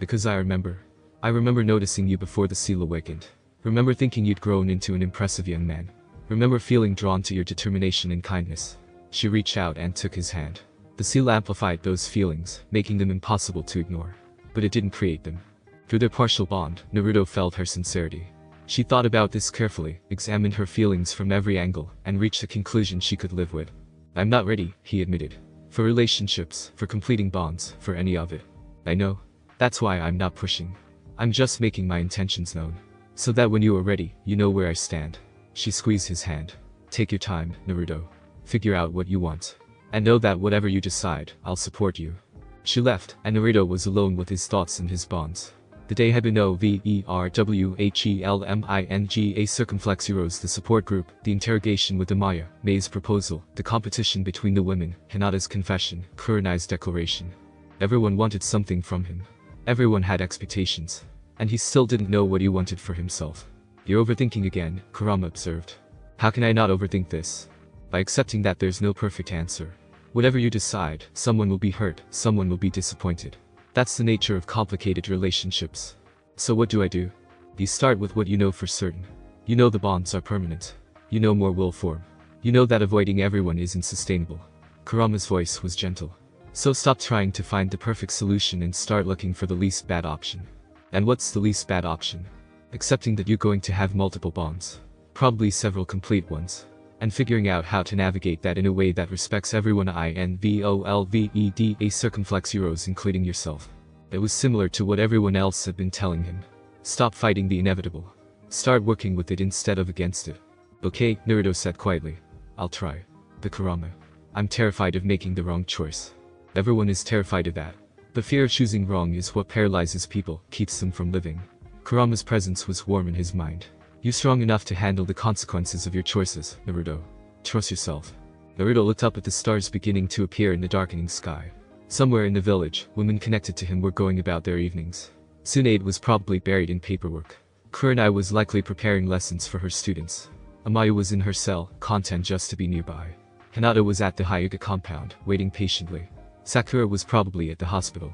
Because I remember. I remember noticing you before the seal awakened. Remember thinking you'd grown into an impressive young man. Remember feeling drawn to your determination and kindness. She reached out and took his hand. The seal amplified those feelings, making them impossible to ignore. But it didn't create them. Through their partial bond, Naruto felt her sincerity. She thought about this carefully, examined her feelings from every angle, and reached a conclusion she could live with. I'm not ready, he admitted. For relationships, for completing bonds, for any of it. I know. That's why I'm not pushing. I'm just making my intentions known. So that when you are ready, you know where I stand. She squeezed his hand. Take your time, Naruto. Figure out what you want. And know that whatever you decide, I'll support you. She left, and Naruto was alone with his thoughts and his bonds. The day had been overwhelming, a circumflex heroes, the support group, the interrogation with Amaya, Mei's proposal, the competition between the women, Hinata's confession, Kurenai's declaration. Everyone wanted something from him. Everyone had expectations. And he still didn't know what he wanted for himself. You're overthinking again, Kurama observed. How can I not overthink this? By accepting that there's no perfect answer. Whatever you decide, someone will be hurt, someone will be disappointed. That's the nature of complicated relationships. So what do? You start with what you know for certain. You know the bonds are permanent. You know more will form. You know that avoiding everyone isn't sustainable. Kurama's voice was gentle. So stop trying to find the perfect solution and start looking for the least bad option. And what's the least bad option? Accepting that you're going to have multiple bonds. Probably several complete ones. And figuring out how to navigate that in a way that respects everyone a circumflex heroes including yourself. It was similar to what everyone else had been telling him. Stop fighting the inevitable. Start working with it instead of against it. Okay, Naruto said quietly. I'll try. But Kurama. I'm terrified of making the wrong choice. Everyone is terrified of that. The fear of choosing wrong is what paralyzes people, keeps them from living. Kurama's presence was warm in his mind. You're strong enough to handle the consequences of your choices, Naruto. Trust yourself. Naruto looked up at the stars beginning to appear in the darkening sky. Somewhere in the village, women connected to him were going about their evenings. Tsunade was probably buried in paperwork. Kurenai was likely preparing lessons for her students. Amaya was in her cell, content just to be nearby. Hinata was at the Hyuga compound, waiting patiently. Sakura was probably at the hospital.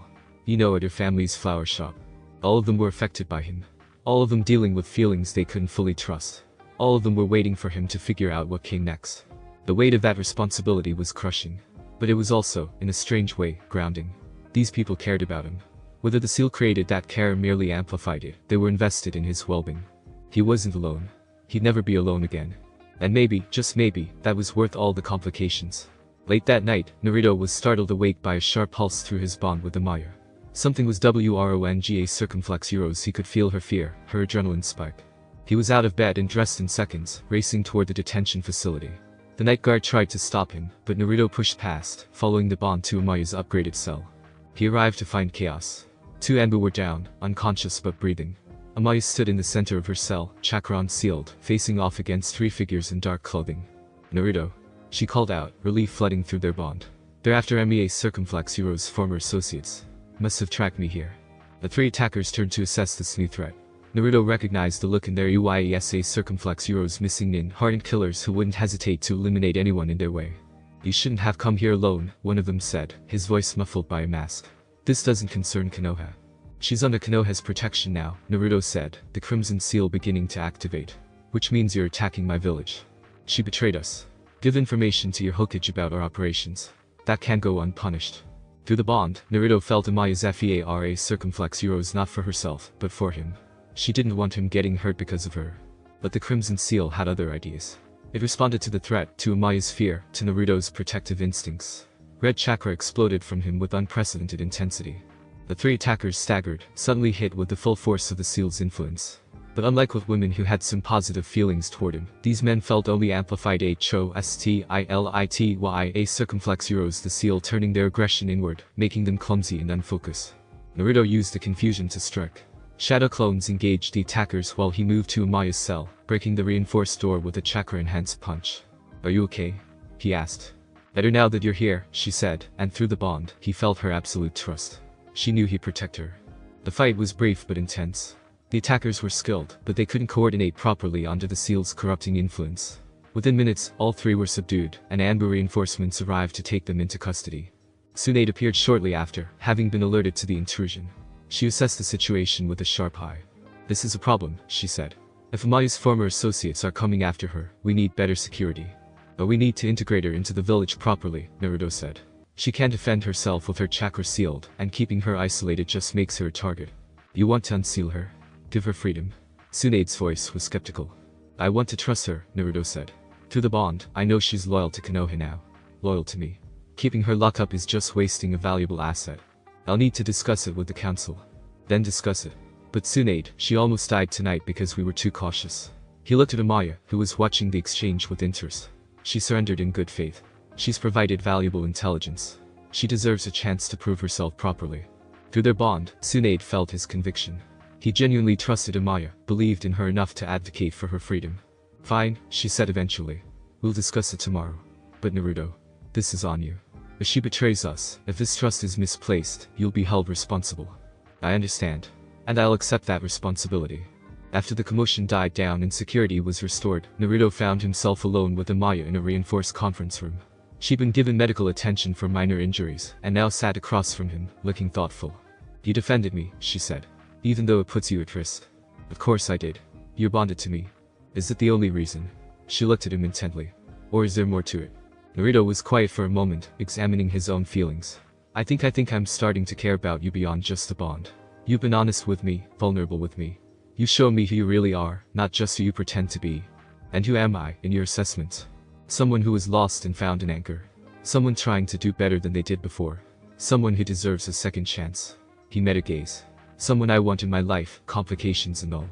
At her family's flower shop. All of them were affected by him. All of them dealing with feelings they couldn't fully trust. All of them were waiting for him to figure out what came next. The weight of that responsibility was crushing. But it was also, in a strange way, grounding. These people cared about him. Whether the seal created that care or merely amplified it, they were invested in his well-being. He wasn't alone. He'd never be alone again. And maybe, just maybe, that was worth all the complications. Late that night, Naruto was startled awake by a sharp pulse through his bond with Amaya. Something was wrong circumflex heroes. He could feel her fear, her adrenaline spike. He was out of bed and dressed in seconds, racing toward the detention facility. The night guard tried to stop him, but Naruto pushed past, following the bond to Amaya's upgraded cell. He arrived to find chaos. Two Anbu were down, unconscious but breathing. Amaya stood in the center of her cell, chakra unsealed, facing off against three figures in dark clothing. Naruto. She called out, relief flooding through their bond. They're after MEA circumflex heroes' former associates. Must have tracked me here. The three attackers turned to assess this new threat. Naruto recognized the look in their UIESA circumflex heroes, missing hardened killers who wouldn't hesitate to eliminate anyone in their way. You shouldn't have come here alone, one of them said, his voice muffled by a mask. This doesn't concern Konoha. She's under Konoha's protection now, Naruto said, the Crimson Seal beginning to activate. Which means you're attacking my village. She betrayed us. Give information to your Hokage about our operations. That can't go unpunished. Through the bond, Naruto felt Amaya's FEARA circumflex heroes not for herself, but for him. She didn't want him getting hurt because of her. But the Crimson Seal had other ideas. It responded to the threat, to Amaya's fear, to Naruto's protective instincts. Red chakra exploded from him with unprecedented intensity. The three attackers staggered, suddenly hit with the full force of the seal's influence. But unlike with women who had some positive feelings toward him, these men felt only amplified HOSTILITYA circumflex heroes, the seal turning their aggression inward, making them clumsy and unfocused. Naruto used the confusion to strike. Shadow clones engaged the attackers while he moved to Amaya's cell, breaking the reinforced door with a chakra-enhanced punch. Are you okay? He asked. Better now that you're here, she said, and through the bond, he felt her absolute trust. She knew he'd protect her. The fight was brief but intense. The attackers were skilled, but they couldn't coordinate properly under the seal's corrupting influence. Within minutes, all three were subdued, and Anbu reinforcements arrived to take them into custody. Tsunade appeared shortly after, having been alerted to the intrusion. She assessed the situation with a sharp eye. This is a problem, she said. If Amaya's former associates are coming after her, we need better security. But we need to integrate her into the village properly, Naruto said. She can't defend herself with her chakra sealed, and keeping her isolated just makes her a target. You want to unseal her? Give her freedom. Tsunade's voice was skeptical. I want to trust her, Naruto said. Through the bond, I know she's loyal to Konoha now. Loyal to me. Keeping her locked up is just wasting a valuable asset. I'll need to discuss it with the council. Then discuss it. But Tsunade, she almost died tonight because we were too cautious. He looked at Amaya, who was watching the exchange with interest. She surrendered in good faith. She's provided valuable intelligence. She deserves a chance to prove herself properly. Through their bond, Tsunade felt his conviction. He genuinely trusted Amaya, believed in her enough to advocate for her freedom. Fine, she said eventually. We'll discuss it tomorrow. But Naruto, this is on you. If she betrays us, if this trust is misplaced, you'll be held responsible. I understand. And I'll accept that responsibility. After the commotion died down and security was restored, Naruto found himself alone with Amaya in a reinforced conference room. She'd been given medical attention for minor injuries, and now sat across from him, looking thoughtful. You defended me, she said. Even though it puts you at risk. Of course I did. You're bonded to me. Is it the only reason? She looked at him intently. Or is there more to it? Naruto was quiet for a moment, examining his own feelings. I think I'm starting to care about you beyond just a bond. You've been honest with me, vulnerable with me. You show me who you really are, not just who you pretend to be. And who am I, in your assessment? Someone who was lost and found an anchor. Someone trying to do better than they did before. Someone who deserves a second chance. He met a gaze. Someone I want in my life, complications and all.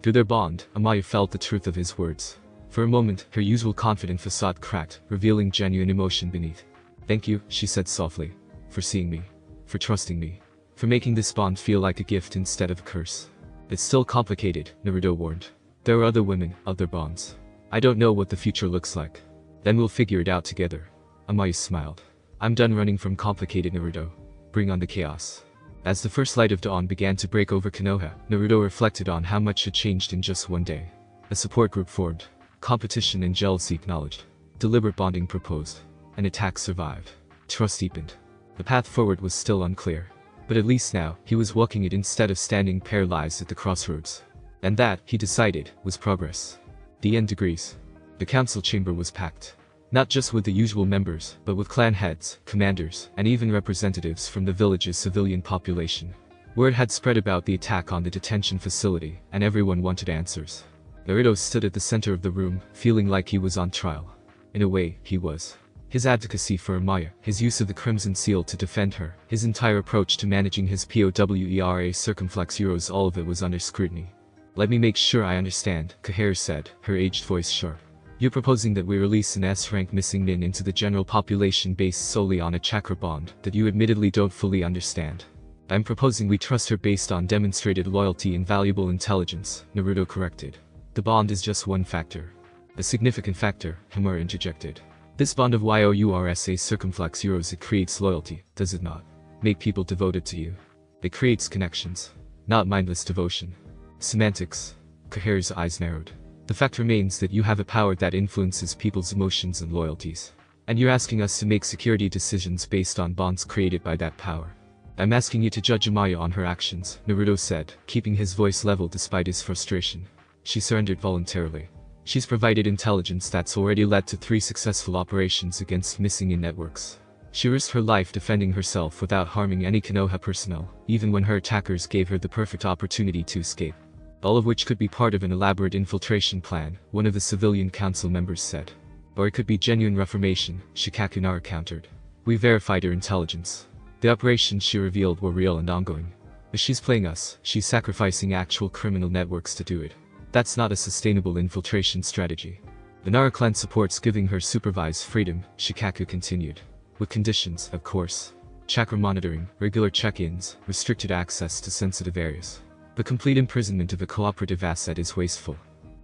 Through their bond, Amaya felt the truth of his words. For a moment, her usual confident facade cracked, revealing genuine emotion beneath. Thank you, she said softly. For seeing me. For trusting me. For making this bond feel like a gift instead of a curse. It's still complicated, Naruto warned. There are other women, other bonds. I don't know what the future looks like. Then we'll figure it out together. Amaya smiled. I'm done running from complicated, Naruto. Bring on the chaos. As the first light of dawn began to break over Konoha, Naruto reflected on how much had changed in just one day. A support group formed. Competition and jealousy acknowledged. Deliberate bonding proposed. An attack survived. Trust deepened. The path forward was still unclear. But at least now, he was walking it instead of standing paralyzed at the crossroads. And that, he decided, was progress. The end degrees. The council chamber was packed. Not just with the usual members, but with clan heads, commanders, and even representatives from the village's civilian population. Word had spread about the attack on the detention facility, and everyone wanted answers. Naruto stood at the center of the room, feeling like he was on trial. In a way, he was. His advocacy for Amaya, his use of the Crimson Seal to defend her, his entire approach to managing his POWERA circumflex euros, all of it was under scrutiny. Let me make sure I understand, Kaharu said, her aged voice sharp. You're proposing that we release an S-rank missing nin into the general population based solely on a chakra bond that you admittedly don't fully understand. I'm proposing we trust her based on demonstrated loyalty and valuable intelligence, Naruto corrected. The bond is just one factor. A significant factor, Himura interjected. This bond of YOURSA circumflex euros, it creates loyalty, does it not? Make people devoted to you. It creates connections. Not mindless devotion. Semantics. Kaharu's eyes narrowed. The fact remains that you have a power that influences people's emotions and loyalties. And you're asking us to make security decisions based on bonds created by that power. I'm asking you to judge Amaya on her actions, Naruto said, keeping his voice level despite his frustration. She surrendered voluntarily. She's provided intelligence that's already led to 3 successful operations against missing in networks. She risked her life defending herself without harming any Konoha personnel, even when her attackers gave her the perfect opportunity to escape. All of which could be part of an elaborate infiltration plan, one of the civilian council members said. Or it could be genuine reformation, Shikaku Nara countered. We verified her intelligence. The operations she revealed were real and ongoing. If she's playing us, she's sacrificing actual criminal networks to do it. That's not a sustainable infiltration strategy. The Nara clan supports giving her supervised freedom, Shikaku continued. With conditions, of course. Chakra monitoring, regular check-ins, restricted access to sensitive areas. The complete imprisonment of a cooperative asset is wasteful.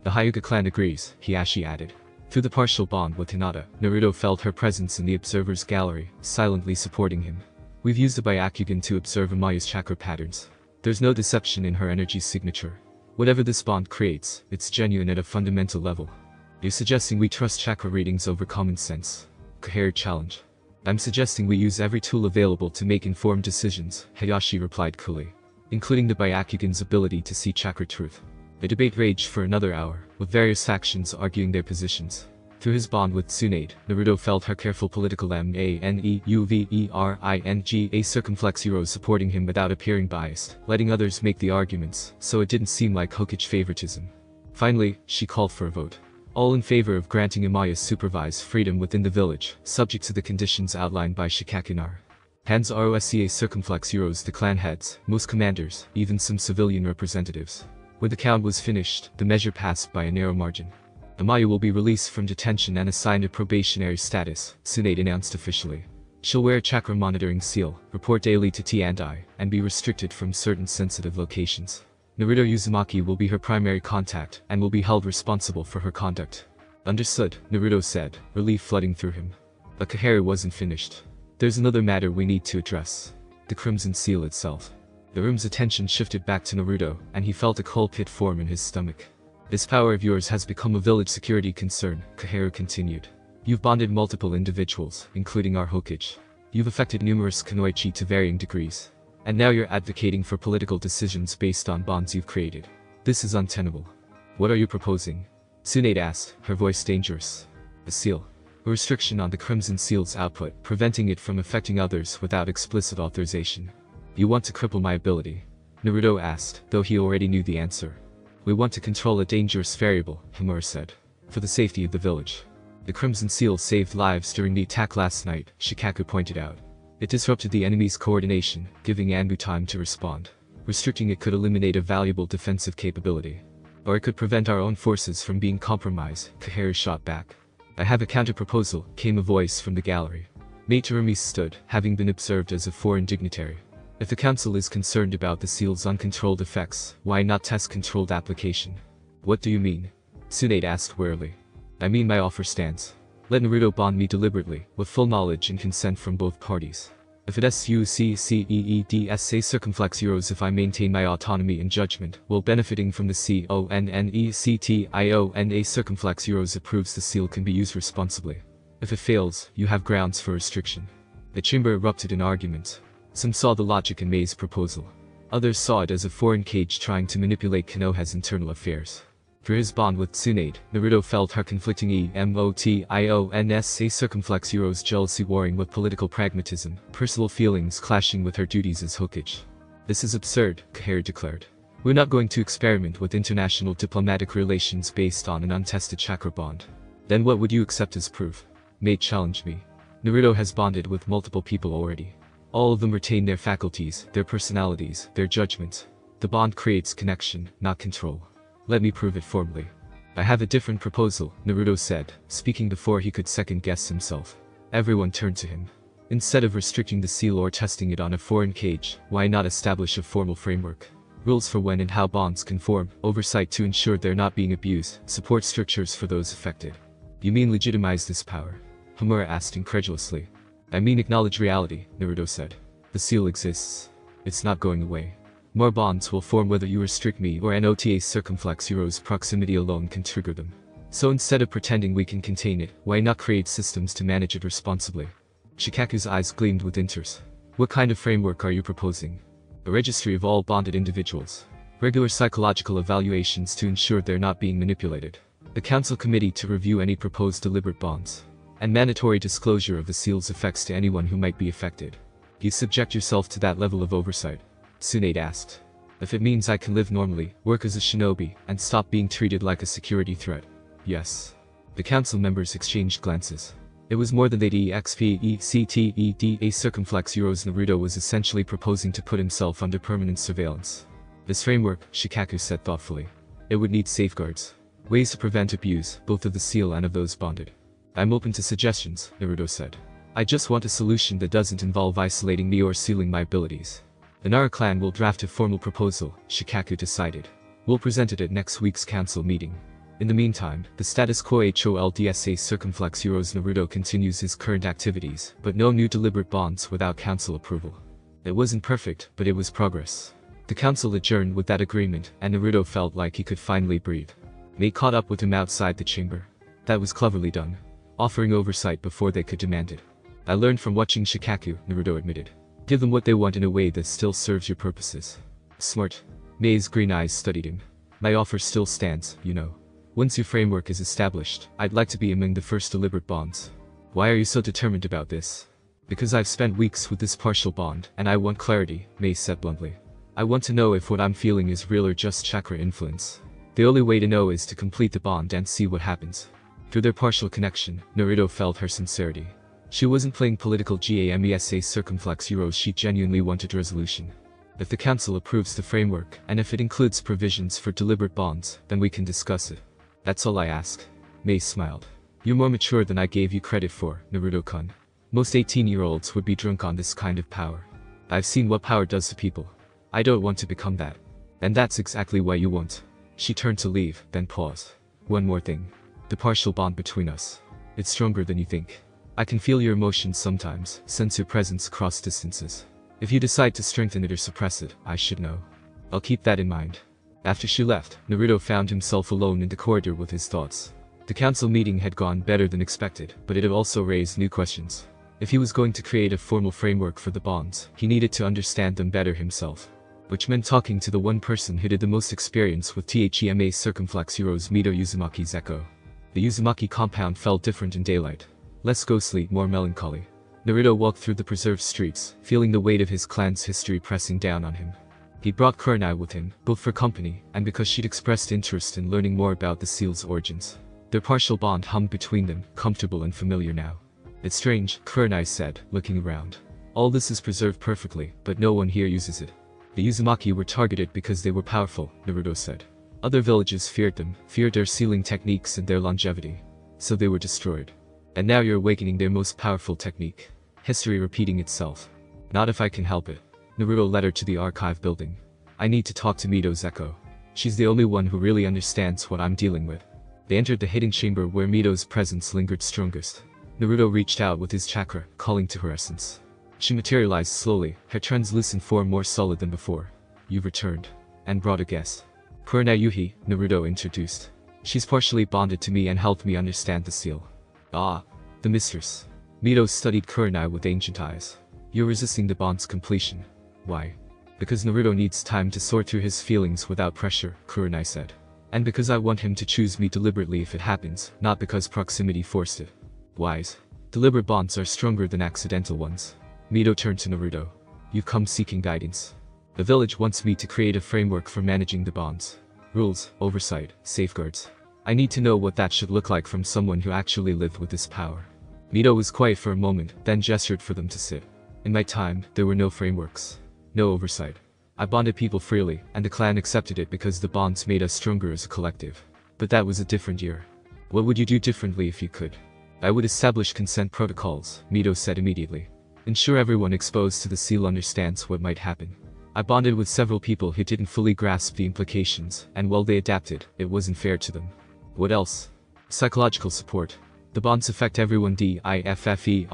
The Hyuga clan agrees, Hiashi added. Through the partial bond with Hinata, Naruto felt her presence in the observer's gallery, silently supporting him. We've used the Byakugan to observe Amaya's chakra patterns. There's no deception in her energy signature. Whatever this bond creates, it's genuine at a fundamental level. You're suggesting we trust chakra readings over common sense? Kaharu challenged. I'm suggesting we use every tool available to make informed decisions, Hayashi replied coolly. Including the Byakugan's ability to see chakra truth. The debate raged for another hour, with various factions arguing their positions. Through his bond with Tsunade, Naruto felt her careful political maneuverings circumflex euros supporting him without appearing biased, letting others make the arguments, so it didn't seem like Hokage favoritism. Finally, she called for a vote. All in favor of granting Amaya supervised freedom within the village, subject to the conditions outlined by Shikaku Nara. Hands ROSCA circumflex euros, the clan heads, most commanders, even some civilian representatives. When the count was finished, the measure passed by a narrow margin. Amaya will be released from detention and assigned a probationary status, Tsunade announced officially. She'll wear a chakra monitoring seal, report daily to T&I, and be restricted from certain sensitive locations. Naruto Uzumaki will be her primary contact and will be held responsible for her conduct. Understood, Naruto said, relief flooding through him. But Kaharu wasn't finished. There's another matter we need to address. The Crimson Seal itself. The room's attention shifted back to Naruto, and he felt a cold pit form in his stomach. This power of yours has become a village security concern, Kaharu continued. You've bonded multiple individuals, including our Hokage. You've affected numerous kunoichi to varying degrees. And now you're advocating for political decisions based on bonds you've created. This is untenable. What are you proposing? Tsunade asked, her voice dangerous. A seal. A restriction on the Crimson Seal's output, preventing it from affecting others without explicit authorization. You want to cripple my ability? Naruto asked, though he already knew the answer. We want to control a dangerous variable, Himura said. For the safety of the village. The Crimson Seal saved lives during the attack last night, Shikaku pointed out. It disrupted the enemy's coordination, giving Anbu time to respond. Restricting it could eliminate a valuable defensive capability. Or it could prevent our own forces from being compromised, Kaharu shot back. I have a counter-proposal, came a voice from the gallery. Mate Termales stood, having been observed as a foreign dignitary. If the council is concerned about the seal's uncontrolled effects, why not test controlled application? What do you mean? Tsunade asked warily. I mean my offer stands. Let Naruto bond me deliberately, with full knowledge and consent from both parties. If it succeeds circumflex euros if I maintain my autonomy and judgment, while benefiting from the CONNECTIONA circumflex euros approves the seal can be used responsibly. If it fails, you have grounds for restriction. The chamber erupted in argument. Some saw the logic in Mei's proposal. Others saw it as a foreign cage trying to manipulate Konoha's internal affairs. For his bond with Tsunade, Naruto felt her conflicting emotions circumflex euros jealousy warring with political pragmatism, personal feelings clashing with her duties as Hokage. This is absurd, Kaharu declared. We're not going to experiment with international diplomatic relations based on an untested chakra bond. Then what would you accept as proof? Mei challenged me. Naruto has bonded with multiple people already. All of them retain their faculties, their personalities, their judgments. The bond creates connection, not control. Let me prove it formally. I have a different proposal, Naruto said, speaking before he could second-guess himself. Everyone turned to him. Instead of restricting the seal or testing it on a foreign cage, why not establish a formal framework? Rules for when and how bonds can form, oversight to ensure they're not being abused, support structures for those affected. You mean legitimize this power? Himura asked incredulously. I mean acknowledge reality, Naruto said. The seal exists. It's not going away. More bonds will form whether you restrict me or NOTA circumflex euros proximity alone can trigger them. So instead of pretending we can contain it, why not create systems to manage it responsibly? Shikaku's eyes gleamed with interest. What kind of framework are you proposing? A registry of all bonded individuals. Regular psychological evaluations to ensure they're not being manipulated. The council committee to review any proposed deliberate bonds. And mandatory disclosure of the seal's effects to anyone who might be affected. You subject yourself to that level of oversight? Tsunade asked. If it means I can live normally, work as a shinobi, and stop being treated like a security threat. Yes. The council members exchanged glances. It was more than they'd expected. Circumflex euros. Naruto was essentially proposing to put himself under permanent surveillance. This framework, Shikaku said thoughtfully. It would need safeguards. Ways to prevent abuse, both of the seal and of those bonded. I'm open to suggestions, Naruto said. I just want a solution that doesn't involve isolating me or sealing my abilities. The Nara clan will draft a formal proposal, Shikaku decided. We'll present it at next week's council meeting. In the meantime, the status quo HOLDSA circumflex euros. Naruto continues his current activities, but no new deliberate bonds without council approval. It wasn't perfect, but it was progress. The council adjourned with that agreement, and Naruto felt like he could finally breathe. Mei caught up with him outside the chamber. That was cleverly done. Offering oversight before they could demand it. I learned from watching Shikaku, Naruto admitted. Give them what they want in a way that still serves your purposes. Smart. Mei's green eyes studied him. My offer still stands, you know. Once your framework is established, I'd like to be among the first deliberate bonds. Why are you so determined about this? Because I've spent weeks with this partial bond, and I want clarity, Mei said bluntly. I want to know if what I'm feeling is real or just chakra influence. The only way to know is to complete the bond and see what happens. Through their partial connection, Naruto felt her sincerity. She wasn't playing political GAMESA circumflex euros, she genuinely wanted resolution. If the council approves the framework, and if it includes provisions for deliberate bonds, then we can discuss it. That's all I ask. Mei smiled. You're more mature than I gave you credit for, Naruto-kun. Most 18-year-olds would be drunk on this kind of power. I've seen what power does to people. I don't want to become that. And that's exactly why you won't. She turned to leave, then paused. One more thing. The partial bond between us. It's stronger than you think. I can feel your emotions sometimes, sense your presence across distances. If you decide to strengthen it or suppress it, I should know. I'll keep that in mind. After she left, Naruto found himself alone in the corridor with his thoughts. The council meeting had gone better than expected, but it had also raised new questions. If he was going to create a formal framework for the bonds, he needed to understand them better himself. Which meant talking to the one person who did the most experience with THEMA circumflex Euros Mito Uzumaki's echo. The Uzumaki compound felt different in daylight. Less ghostly, more melancholy. Naruto walked through the preserved streets, feeling the weight of his clan's history pressing down on him. He brought Kurenai with him, both for company, and because she'd expressed interest in learning more about the seal's origins. Their partial bond hummed between them, comfortable and familiar now. It's strange, Kurenai said, looking around. All this is preserved perfectly, but no one here uses it. The Uzumaki were targeted because they were powerful, Naruto said. Other villages feared them, feared their sealing techniques and their longevity. So they were destroyed. And now you're awakening their most powerful technique. History repeating itself. Not if I can help it. Naruto led her to the archive building. I need to talk to Mito's echo. She's the only one who really understands what I'm dealing with. They entered the hidden chamber where Mito's presence lingered strongest. Naruto reached out with his chakra, calling to her essence. She materialized slowly, her translucent form more solid than before. You've returned. And brought a guest. Kurenai Yuhi, Naruto introduced. She's partially bonded to me and helped me understand the seal. Ah, the mistress. Mito studied Kurenai with ancient eyes. You're resisting the bond's completion. Why? Because Naruto needs time to sort through his feelings without pressure, Kurenai said. And because I want him to choose me deliberately if it happens, not because proximity forced it. Wise. Deliberate bonds are stronger than accidental ones. Mito turned to Naruto. You've come seeking guidance. The village wants me to create a framework for managing the bonds. Rules, oversight, safeguards. I need to know what that should look like from someone who actually lived with this power. Mito was quiet for a moment, then gestured for them to sit. In my time, there were no frameworks. No oversight. I bonded people freely, and the clan accepted it because the bonds made us stronger as a collective. But that was a different year. What would you do differently if you could? I would establish consent protocols, Mito said immediately. Ensure everyone exposed to the seal understands what might happen. I bonded with several people who didn't fully grasp the implications, and while they adapted, it wasn't fair to them. What else? Psychological support. The bonds affect everyone. DIFFERENTLY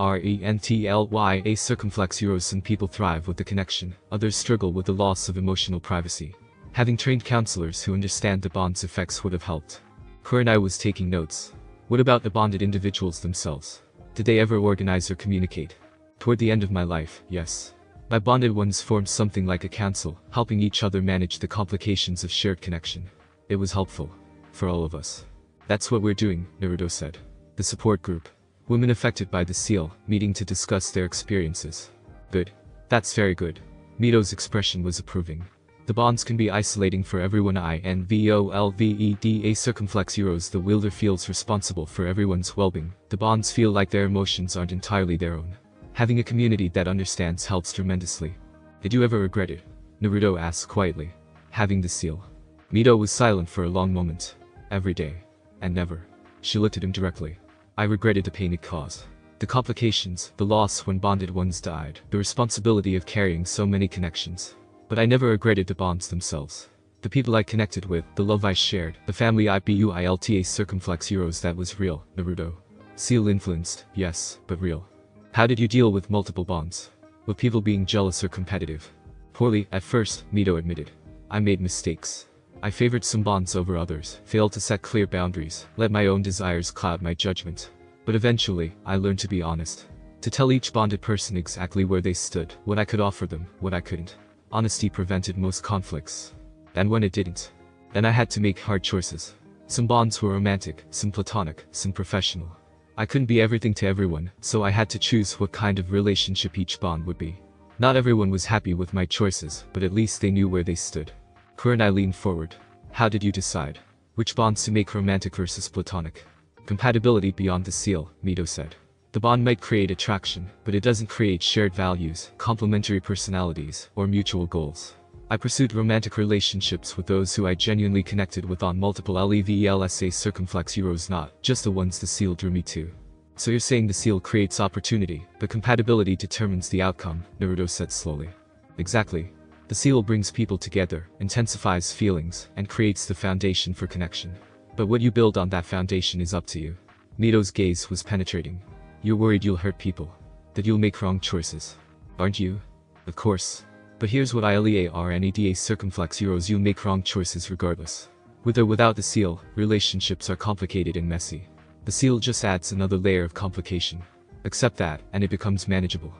circumflex Euros. Some people thrive with the connection, others struggle with the loss of emotional privacy. Having trained counselors who understand the bond's effects would have helped. Kurenai was taking notes. What about the bonded individuals themselves? Did they ever organize or communicate? Toward the end of my life, yes. My bonded ones formed something like a council, helping each other manage the complications of shared connection. It was helpful. For all of us. That's what we're doing, Naruto said. The support group. Women affected by the seal, meeting to discuss their experiences. Good. That's very good. Mito's expression was approving. The bonds can be isolating for everyone. INVOLVEDA circumflex Euros. The wielder feels responsible for everyone's well-being. The bonds feel like their emotions aren't entirely their own. Having a community that understands helps tremendously. Did you ever regret it? Naruto asked quietly. Having the seal. Mito was silent for a long moment. Every day. And never. She looked at him directly. I regretted the pain it caused. The complications, the loss when bonded ones died, the responsibility of carrying so many connections. But I never regretted the bonds themselves. The people I connected with, the love I shared, the family I built circumflex Euros. That was real, Naruto. Seal influenced, yes, but real. How did you deal with multiple bonds? With people being jealous or competitive? Poorly, at first, Mito admitted. I made mistakes. I favored some bonds over others, failed to set clear boundaries, let my own desires cloud my judgment. But eventually, I learned to be honest. To tell each bonded person exactly where they stood, what I could offer them, what I couldn't. Honesty prevented most conflicts. And when it didn't, then I had to make hard choices. Some bonds were romantic, some platonic, some professional. I couldn't be everything to everyone, so I had to choose what kind of relationship each bond would be. Not everyone was happy with my choices, but at least they knew where they stood. Kurenai leaned forward. How did you decide? Which bonds to make romantic versus platonic? Compatibility beyond the seal, Mito said. The bond might create attraction, but it doesn't create shared values, complementary personalities, or mutual goals. I pursued romantic relationships with those who I genuinely connected with on multiple LEVELSA circumflex Euros, not just the ones the seal drew me to. So you're saying the seal creates opportunity, but compatibility determines the outcome, Naruto said slowly. Exactly. The seal brings people together, intensifies feelings, and creates the foundation for connection. But what you build on that foundation is up to you. Mito's gaze was penetrating. You're worried you'll hurt people. That you'll make wrong choices. Aren't you? Of course. But here's what ILEARNEDA circumflex euros, you make wrong choices regardless. With or without the seal, relationships are complicated and messy. The seal just adds another layer of complication. Accept that, and it becomes manageable.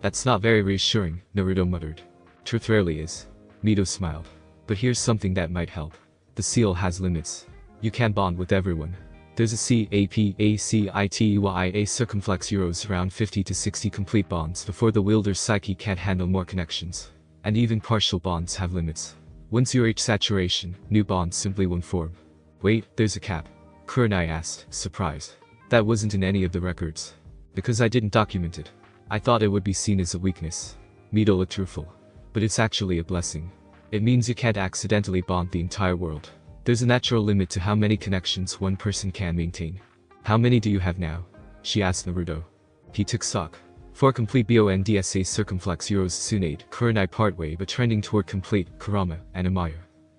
That's not very reassuring, Naruto muttered. Truth rarely is. Mito smiled. But here's something that might help. The seal has limits. You can't bond with everyone. There's a CAPACITEYA circumflex euros around 50 to 60 complete bonds before the wielder's psyche can't handle more connections. And even partial bonds have limits. Once you reach saturation, new bonds simply won't form. Wait, there's a cap. Kurenai asked, surprised. That wasn't in any of the records. Because I didn't document it. I thought it would be seen as a weakness. Mito looked truthful. But it's actually a blessing. It means you can't accidentally bond the entire world. There's a natural limit to how many connections one person can maintain. How many do you have now? She asked Naruto. He took stock. 4 complete BONDSA circumflex euros Tsunade, Kurenai partway but trending toward complete, Kurama, and Amaya.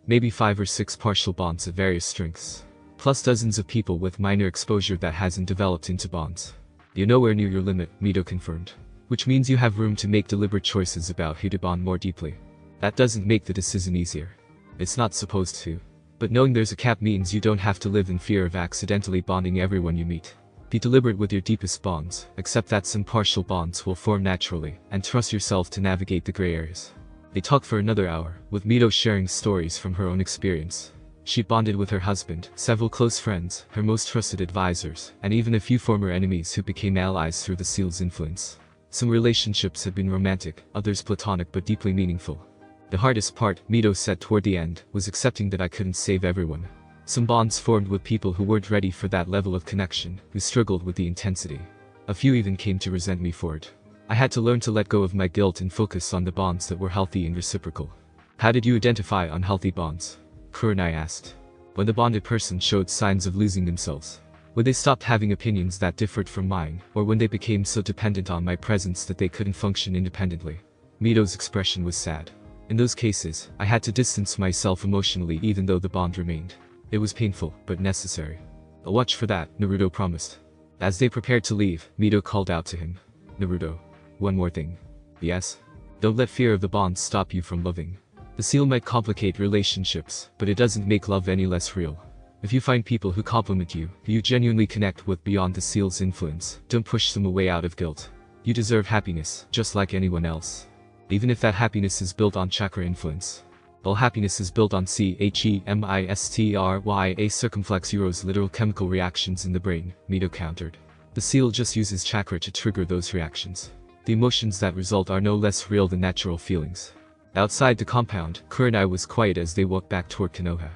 Maybe 5 or 6 partial bonds of various strengths. Plus dozens of people with minor exposure that hasn't developed into bonds. You're nowhere near your limit, Mito confirmed. Which means you have room to make deliberate choices about who to bond more deeply. That doesn't make the decision easier. It's not supposed to. But knowing there's a cap means you don't have to live in fear of accidentally bonding everyone you meet. Be deliberate with your deepest bonds, accept that some partial bonds will form naturally, and trust yourself to navigate the gray areas. They talked for another hour, with Mito sharing stories from her own experience. She bonded with her husband, several close friends, her most trusted advisors, and even a few former enemies who became allies through the seal's influence. Some relationships had been romantic, others platonic but deeply meaningful. The hardest part, Mito said toward the end, was accepting that I couldn't save everyone. Some bonds formed with people who weren't ready for that level of connection, who struggled with the intensity. A few even came to resent me for it. I had to learn to let go of my guilt and focus on the bonds that were healthy and reciprocal. How did you identify unhealthy bonds? Kurenai asked. When the bonded person showed signs of losing themselves. When they stopped having opinions that differed from mine, or when they became so dependent on my presence that they couldn't function independently. Mito's expression was sad. In those cases, I had to distance myself emotionally even though the bond remained. It was painful, but necessary. I'll watch for that, Naruto promised. As they prepared to leave, Mito called out to him. Naruto. One more thing. Yes? Don't let fear of the bond stop you from loving. The seal might complicate relationships, but it doesn't make love any less real. If you find people who complement you, who you genuinely connect with beyond the seal's influence, don't push them away out of guilt. You deserve happiness, just like anyone else. Even if that happiness is built on chakra influence. All happiness is built on CHEMISTRYA circumflex euros literal chemical reactions in the brain, Mito countered. The seal just uses chakra to trigger those reactions. The emotions that result are no less real than natural feelings. Outside the compound, Kurenai was quiet as they walked back toward Konoha.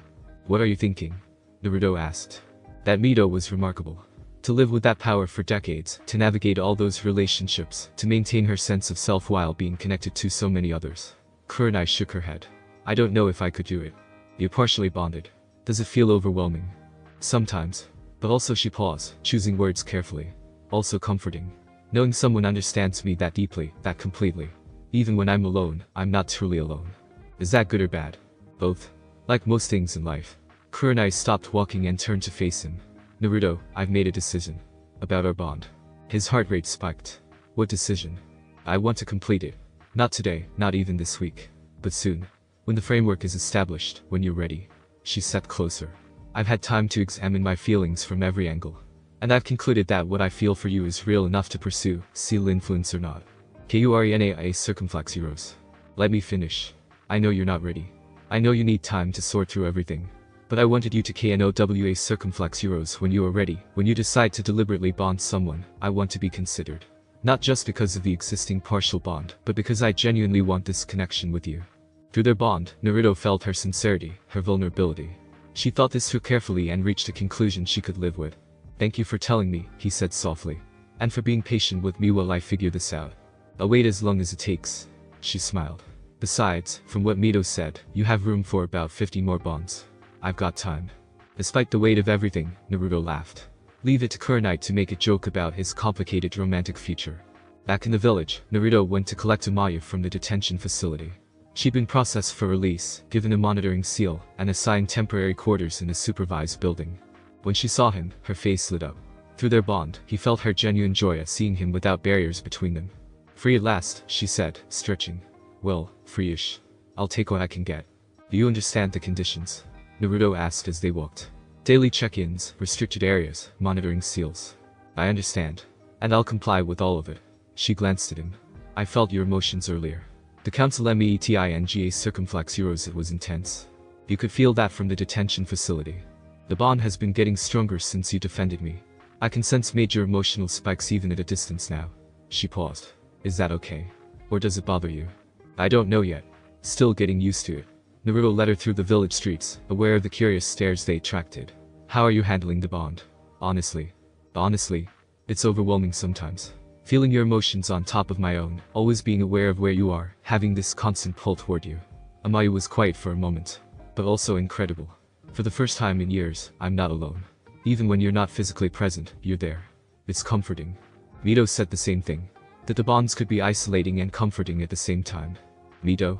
What are you thinking? Naruto asked. That Mito was remarkable. To live with that power for decades, to navigate all those relationships, to maintain her sense of self while being connected to so many others. Kurenai shook her head. I don't know if I could do it. You're partially bonded. Does it feel overwhelming? Sometimes. But also she paused, choosing words carefully. Also comforting. Knowing someone understands me that deeply, that completely. Even when I'm alone, I'm not truly alone. Is that good or bad? Both. Like most things in life. Kurenai stopped walking and turned to face him. Naruto, I've made a decision. About our bond. His heart rate spiked. What decision? I want to complete it. Not today, not even this week. But soon. When the framework is established, when you're ready. She sat closer. I've had time to examine my feelings from every angle. And I've concluded that what I feel for you is real enough to pursue, seal influence or not. KURENAIA circumflex euros. Let me finish. I know you're not ready. I know you need time to sort through everything. But I wanted you to KNOWA circumflex euros when you are ready. When you decide to deliberately bond someone, I want to be considered. Not just because of the existing partial bond, but because I genuinely want this connection with you. Through their bond, Naruto felt her sincerity, her vulnerability. She thought this through carefully and reached a conclusion she could live with. Thank you for telling me, he said softly. And for being patient with me while I figure this out. I'll wait as long as it takes. She smiled. Besides, from what Mito said, you have room for about 50 more bonds. I've got time. Despite the weight of everything, Naruto laughed. Leave it to Kurenai to make a joke about his complicated romantic future. Back in the village, Naruto went to collect Amaya from the detention facility. She'd been processed for release, given a monitoring seal, and assigned temporary quarters in a supervised building. When she saw him, her face lit up. Through their bond, he felt her genuine joy at seeing him without barriers between them. "Free at last," she said, stretching. "Well, free-ish. I'll take what I can get." "Do you understand the conditions?" Naruto asked as they walked. "Daily check-ins, restricted areas, monitoring seals." "I understand. And I'll comply with all of it." She glanced at him. "I felt your emotions earlier. The council metinga circumflex euros, it was intense. You could feel that from the detention facility. The bond has been getting stronger since you defended me. I can sense major emotional spikes even at a distance now." She paused. "Is that okay? Or does it bother you?" "I don't know yet. Still getting used to it." Naruto led her through the village streets, aware of the curious stares they attracted. "How are you handling the bond?" Honestly, it's overwhelming sometimes. Feeling your emotions on top of my own, always being aware of where you are, having this constant pull toward you." Amayu was quiet for a moment, but also incredible. "For the first time in years, I'm not alone. Even when you're not physically present, you're there. It's comforting." Mito said the same thing. That the bonds could be isolating and comforting at the same time. Mito,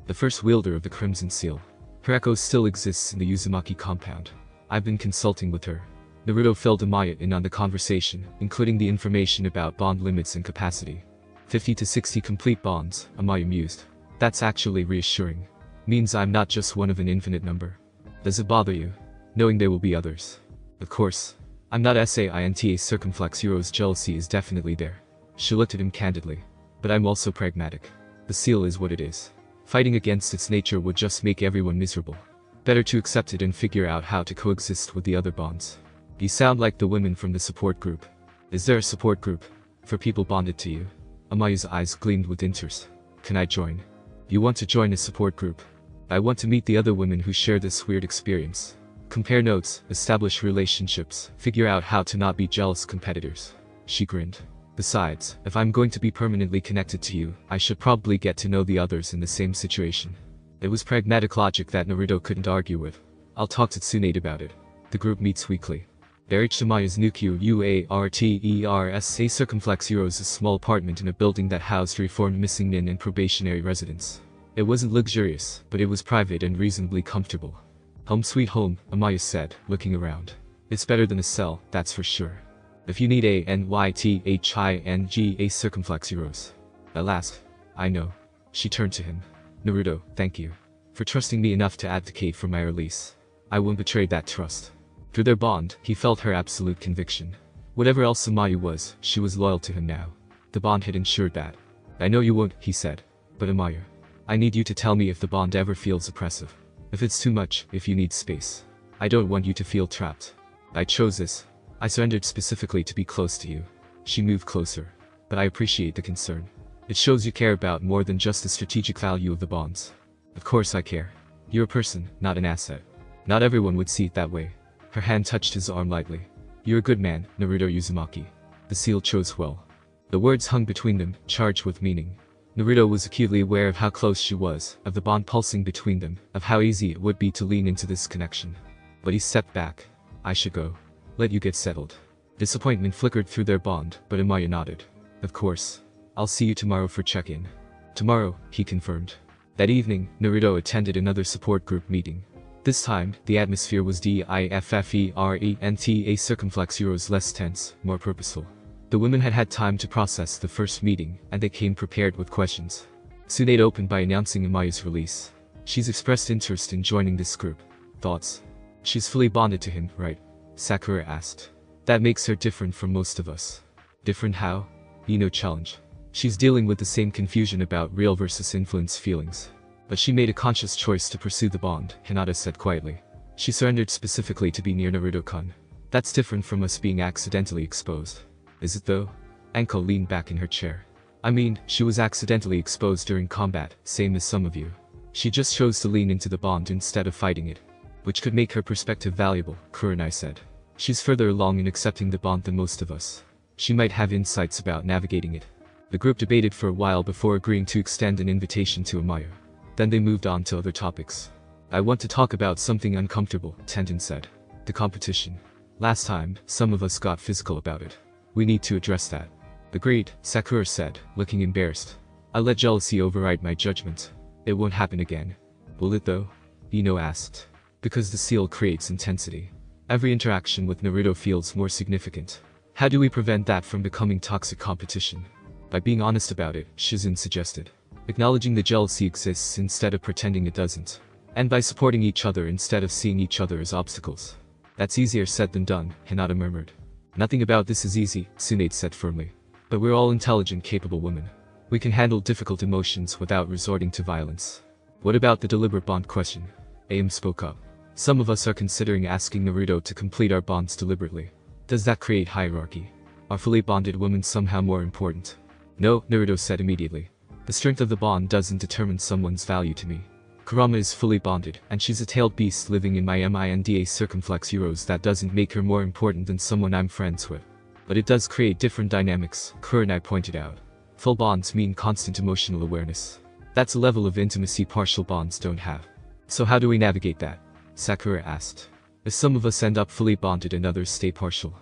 the first wielder of the Crimson Seal. Her echo still exists in the Uzumaki compound. I've been consulting with her. Naruto filled Amayu in on the conversation, including the information about bond limits and capacity. 50 to 60 complete bonds, Amayu mused. That's actually reassuring. Means I'm not just one of an infinite number. Does it bother you, knowing there will be others? Of course. I'm not SAINTA circumflex euros. Jealousy is definitely there. She looked at him candidly. But I'm also pragmatic. The seal is what it is. Fighting against its nature would just make everyone miserable. Better to accept it and figure out how to coexist with the other bonds. You sound like the women from the support group. Is there a support group for people bonded to you? Amayu's eyes gleamed with interest. Can I join? You want to join a support group? I want to meet the other women who share this weird experience. Compare notes, establish relationships, figure out how to not be jealous competitors. She grinned. Besides, if I'm going to be permanently connected to you, I should probably get to know the others in the same situation. It was pragmatic logic that Naruto couldn't argue with. I'll talk to Tsunade about it. The group meets weekly. They reached Amaya's new QUARTERSA circumflex euros, a small apartment in a building that housed reformed missing men and probationary residents. It wasn't luxurious, but it was private and reasonably comfortable. Home sweet home, Amaya said, looking around. It's better than a cell, that's for sure. If you need a NYTHINGA circumflex euros. At last. I know. She turned to him. Naruto, thank you. For trusting me enough to advocate for my release. I won't betray that trust. Through their bond, he felt her absolute conviction. Whatever else Amayu was, she was loyal to him now. The bond had ensured that. I know you won't, he said. But Amayu, I need you to tell me if the bond ever feels oppressive. If it's too much, if you need space. I don't want you to feel trapped. I chose this. I surrendered specifically to be close to you. She moved closer. But I appreciate the concern. It shows you care about more than just the strategic value of the bonds. Of course I care. You're a person, not an asset. Not everyone would see it that way. Her hand touched his arm lightly. You're a good man, Naruto Uzumaki. The seal chose well. The words hung between them, charged with meaning. Naruto was acutely aware of how close she was, of the bond pulsing between them, of how easy it would be to lean into this connection. But he stepped back. I should go. Let you get settled. Disappointment flickered through their bond, but Amaya nodded. Of course. I'll see you tomorrow for check-in. Tomorrow, he confirmed. That evening, Naruto attended another support group meeting. This time, the atmosphere was differenta circumflex euros less tense, more purposeful. The women had had time to process the first meeting, and they came prepared with questions. Tsunade opened by announcing Amaya's release. She's expressed interest in joining this group. Thoughts? She's fully bonded to him, right? Sakura asked. That makes her different from most of us. Different how? Ino challenged. She's dealing with the same confusion about real versus influence feelings. But she made a conscious choice to pursue the bond, Hinata said quietly. She surrendered specifically to be near Naruto-kun. That's different from us being accidentally exposed. Is it though? Anko leaned back in her chair. I mean, she was accidentally exposed during combat, same as some of you. She just chose to lean into the bond instead of fighting it. Which could make her perspective valuable, Kurenai said. She's further along in accepting the bond than most of us. She might have insights about navigating it. The group debated for a while before agreeing to extend an invitation to Amaya. Then they moved on to other topics. I want to talk about something uncomfortable, Tenten said. The competition. Last time, some of us got physical about it. We need to address that. Agreed, Sakura said, looking embarrassed. I let jealousy override my judgment. It won't happen again. Will it though? Ino asked. Because the seal creates intensity. Every interaction with Naruto feels more significant. How do we prevent that from becoming toxic competition? By being honest about it, Shizune suggested. Acknowledging the jealousy exists instead of pretending it doesn't. And by supporting each other instead of seeing each other as obstacles. That's easier said than done, Hinata murmured. Nothing about this is easy, Tsunade said firmly. But we're all intelligent, capable women. We can handle difficult emotions without resorting to violence. What about the deliberate bond question? Aim spoke up. Some of us are considering asking Naruto to complete our bonds deliberately. Does that create hierarchy? Are fully bonded women somehow more important? No, Naruto said immediately. The strength of the bond doesn't determine someone's value to me. Kurama is fully bonded, and she's a tailed beast living in my MINDA circumflex Euros. That doesn't make her more important than someone I'm friends with. But it does create different dynamics, Kurenai pointed out. Full bonds mean constant emotional awareness. That's a level of intimacy partial bonds don't have. So how do we navigate that? Sakura asked. As some of us end up fully bonded and others stay partial.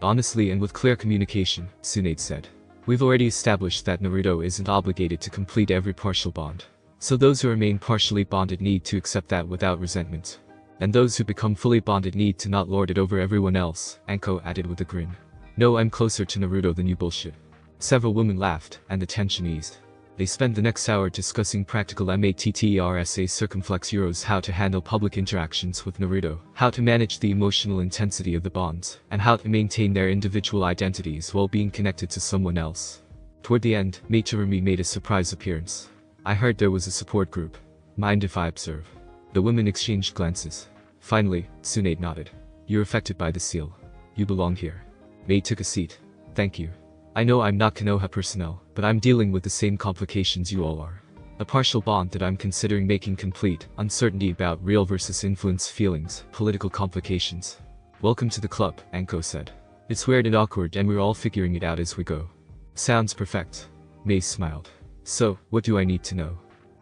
Honestly and with clear communication, Tsunade said. We've already established that Naruto isn't obligated to complete every partial bond. So those who remain partially bonded need to accept that without resentment. And those who become fully bonded need to not lord it over everyone else, Anko added with a grin. No, I'm closer to Naruto than you bullshit. Several women laughed, and the tension eased. They spent the next hour discussing practical MATTERSA circumflex Euros, how to handle public interactions with Naruto, how to manage the emotional intensity of the bonds, and how to maintain their individual identities while being connected to someone else. Toward the end, Materumi made a surprise appearance. I heard there was a support group. Mind if I observe? The women exchanged glances. Finally, Tsunade nodded. You're affected by the seal. You belong here. Mei took a seat. Thank you. I know I'm not Konoha personnel, but I'm dealing with the same complications you all are. A partial bond that I'm considering making complete, uncertainty about real versus influence feelings, political complications. Welcome to the club, Anko said. It's weird and awkward and we're all figuring it out as we go. Sounds perfect. Mei smiled. So, what do I need to know?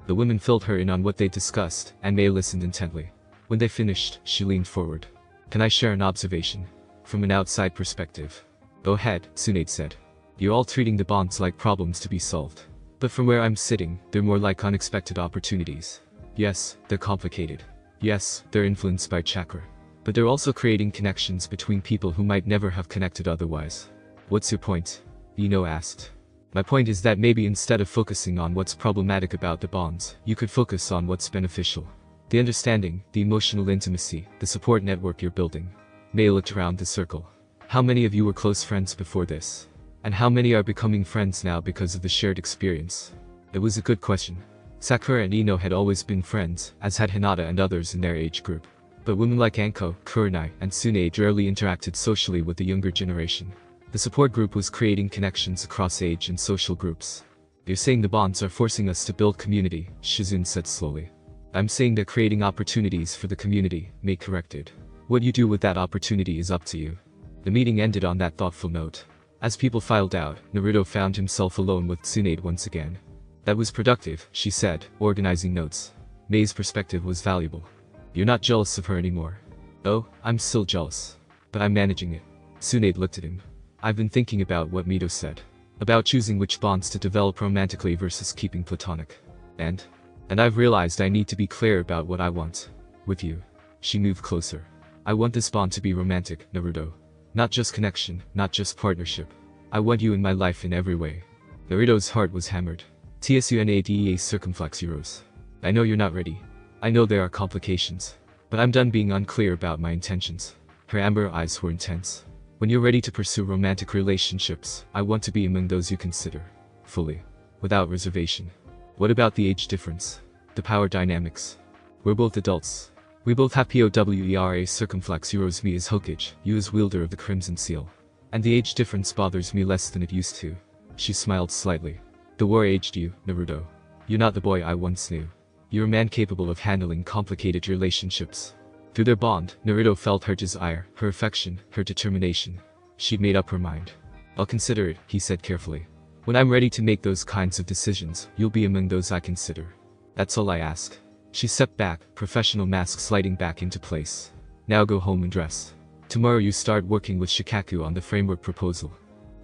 The women filled her in on what they discussed, and Mei listened intently. When they finished, she leaned forward. Can I share an observation? From an outside perspective. Go ahead, Tsunade said. You're all treating the bonds like problems to be solved. But from where I'm sitting, they're more like unexpected opportunities. Yes, they're complicated. Yes, they're influenced by chakra. But they're also creating connections between people who might never have connected otherwise. What's your point? Ino asked. My point is that maybe instead of focusing on what's problematic about the bonds, you could focus on what's beneficial. The understanding, the emotional intimacy, the support network you're building. Mei looked around the circle. How many of you were close friends before this? And how many are becoming friends now because of the shared experience? It was a good question. Sakura and Ino had always been friends, as had Hinata and others in their age group. But women like Anko, Kurenai, and Tsunade rarely interacted socially with the younger generation. The support group was creating connections across age and social groups. You're saying the bonds are forcing us to build community, Shizune said slowly. I'm saying they're creating opportunities for the community, Mei corrected. What you do with that opportunity is up to you. The meeting ended on that thoughtful note. As people filed out, Naruto found himself alone with Tsunade once again. That was productive, she said, organizing notes. Mei's perspective was valuable. You're not jealous of her anymore. Oh, I'm still jealous. But I'm managing it. Tsunade looked at him. I've been thinking about what Mito said. About choosing which bonds to develop romantically versus keeping platonic. And I've realized I need to be clear about what I want. With you. She moved closer. I want this bond to be romantic, Naruto. Not just connection, not just partnership. I want you in my life in every way. Naruto's heart was hammered. TSUNADEA circumflex Euros. I know you're not ready. I know there are complications. But I'm done being unclear about my intentions. Her amber eyes were intense. When you're ready to pursue romantic relationships, I want to be among those you consider. Fully. Without reservation. What about the age difference? The power dynamics? We're both adults. We both have POWERA circumflex Euros. Me as Hokage, you as wielder of the Crimson Seal. And the age difference bothers me less than it used to. She smiled slightly. The war aged you, Naruto. You're not the boy I once knew. You're a man capable of handling complicated relationships. Through their bond, Naruto felt her desire, her affection, her determination. She'd made up her mind. I'll consider it, he said carefully. When I'm ready to make those kinds of decisions, you'll be among those I consider. That's all I ask. She stepped back, professional mask sliding back into place. Now go home and dress. Tomorrow you start working with Shikaku on the framework proposal.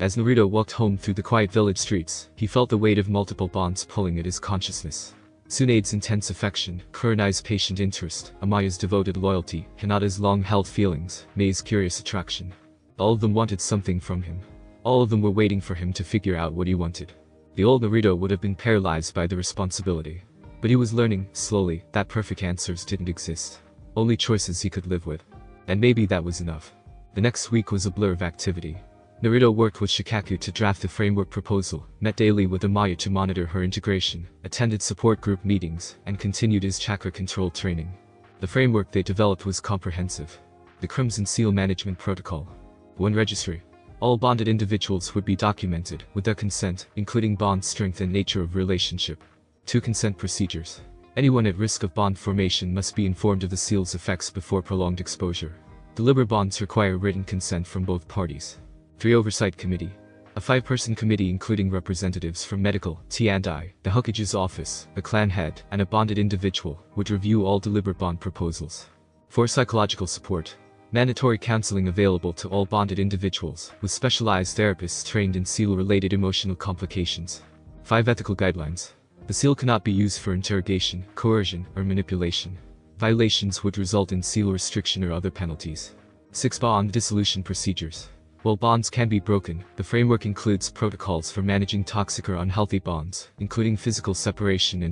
As Naruto walked home through the quiet village streets, he felt the weight of multiple bonds pulling at his consciousness. Tsunade's intense affection, Kurenai's patient interest, Amaya's devoted loyalty, Hinata's long-held feelings, Mei's curious attraction. All of them wanted something from him. All of them were waiting for him to figure out what he wanted. The old Naruto would have been paralyzed by the responsibility. But he was learning, slowly, that perfect answers didn't exist. Only choices he could live with. And maybe that was enough. The next week was a blur of activity. Naruto worked with Shikaku to draft the framework proposal, met daily with Amaya to monitor her integration, attended support group meetings, and continued his chakra control training. The framework they developed was comprehensive. The Crimson Seal Management Protocol. One registry. All bonded individuals would be documented, with their consent, including bond strength and nature of relationship. 2 consent procedures. Anyone at risk of bond formation must be informed of the seal's effects before prolonged exposure. Deliberate bonds require written consent from both parties. 3 Oversight Committee. A 5-person committee including representatives from medical, T&I, the Hokage's office, the clan head, and a bonded individual, would review all deliberate bond proposals. 4 Psychological support. Mandatory counseling available to all bonded individuals, with specialized therapists trained in seal-related emotional complications. 5 Ethical guidelines. The seal cannot be used for interrogation, coercion, or manipulation. Violations would result in seal restriction or other penalties. 6 Bond dissolution procedures. While bonds can be broken, the framework includes protocols for managing toxic or unhealthy bonds, including physical separation and